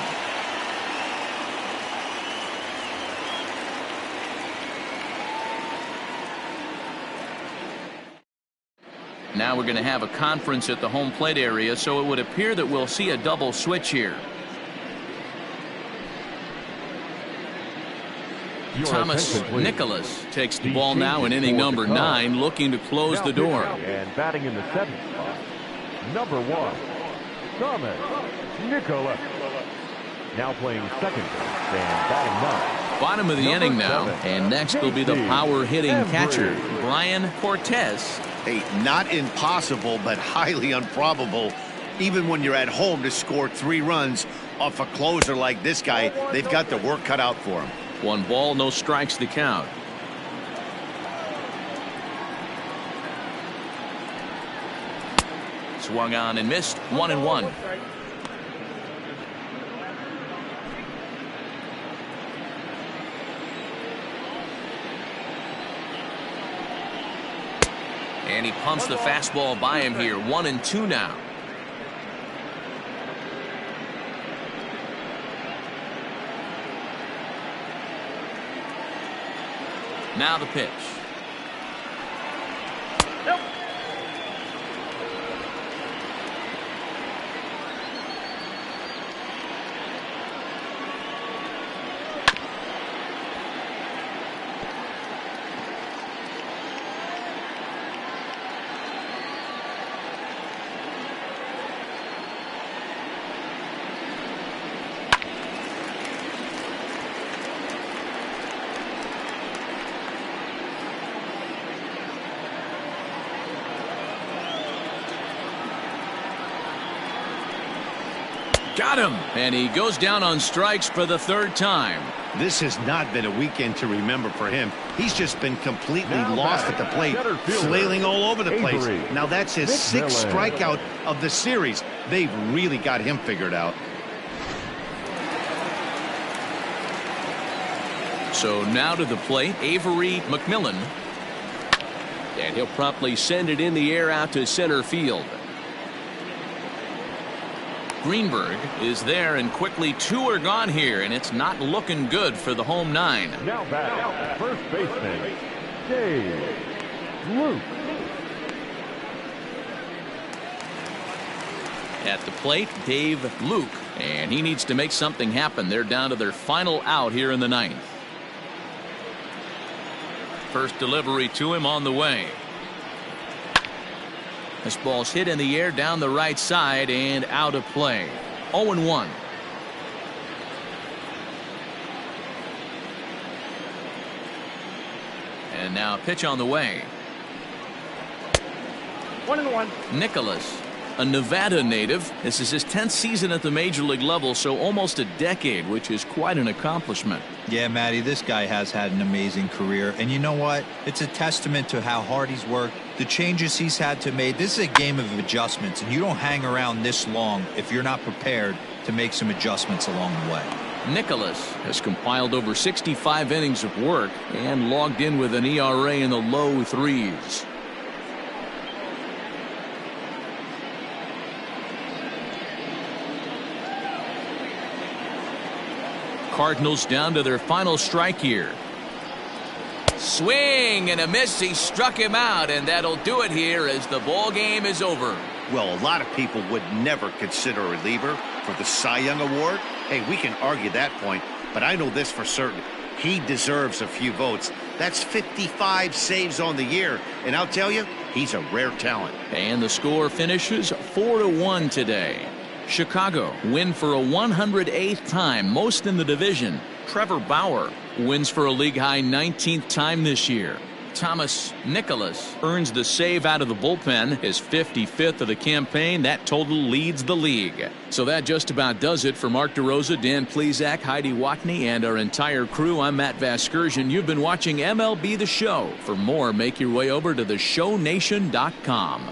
Now we're going to have a conference at the home plate area, so it would appear that we'll see a double switch here. Thomas Nicholas takes the ball now in inning number 9, looking to close the door. And batting in the 7th spot, number 1, Thomas Nicholas. Now playing second base and batting 9. Bottom of the inning now, and next will be the power hitting catcher, Brian Cortez. Hey, not impossible, but highly improbable. Even when you're at home to score 3 runs off a closer like this guy, they've got the work cut out for him. 1 ball, no strikes the count. Swung on and missed, 1-1. And he pumps the fastball by him here. 1-2 now. Now the pitch. Nope. Got him, and he goes down on strikes for the 3rd time. This has not been a weekend to remember for him. He's just been completely lost at the plate, flailing all over the place. Now that's his 6th strikeout of the series. They've really got him figured out. So now to the plate, Avery McMillan. And he'll promptly send it in the air out to center field. Greenberg is there, and quickly 2 are gone here, and it's not looking good for the home 9. Now back, first baseman, Dave Luke. At the plate, Dave Luke, and he needs to make something happen. They're down to their final out here in the 9th. First delivery to him on the way. This ball's hit in the air down the right side and out of play. 0-1. And now pitch on the way. 1-1. Nicholas, a Nevada native. This is his 10th season at the major league level, so almost a decade, which is quite an accomplishment. Yeah, Matty, this guy has had an amazing career. And you know what? It's a testament to how hard he's worked, the changes he's had to make. This is a game of adjustments, and you don't hang around this long if you're not prepared to make some adjustments along the way. Nicholas has compiled over 65 innings of work and logged in with an ERA in the low 3s. Cardinals down to their final strike here. Swing and a miss. He struck him out, and that'll do it here as the ball game is over. Well, a lot of people would never consider a reliever for the Cy Young Award. Hey, we can argue that point, but I know this for certain. He deserves a few votes. That's 55 saves on the year, and I'll tell you, He's a rare talent. And the score finishes 4-1 today. Chicago win for a 108th time, most in the division. Trevor Bauer wins for a league-high 19th time this year. Thomas Nicholas earns the save out of the bullpen, his 55th of the campaign. That total leads the league. So that just about does it for Mark DeRosa, Dan Plesac, Heidi Watney, and our entire crew. I'm Matt Vasgersian. You've been watching MLB The Show. For more, make your way over to theshownation.com.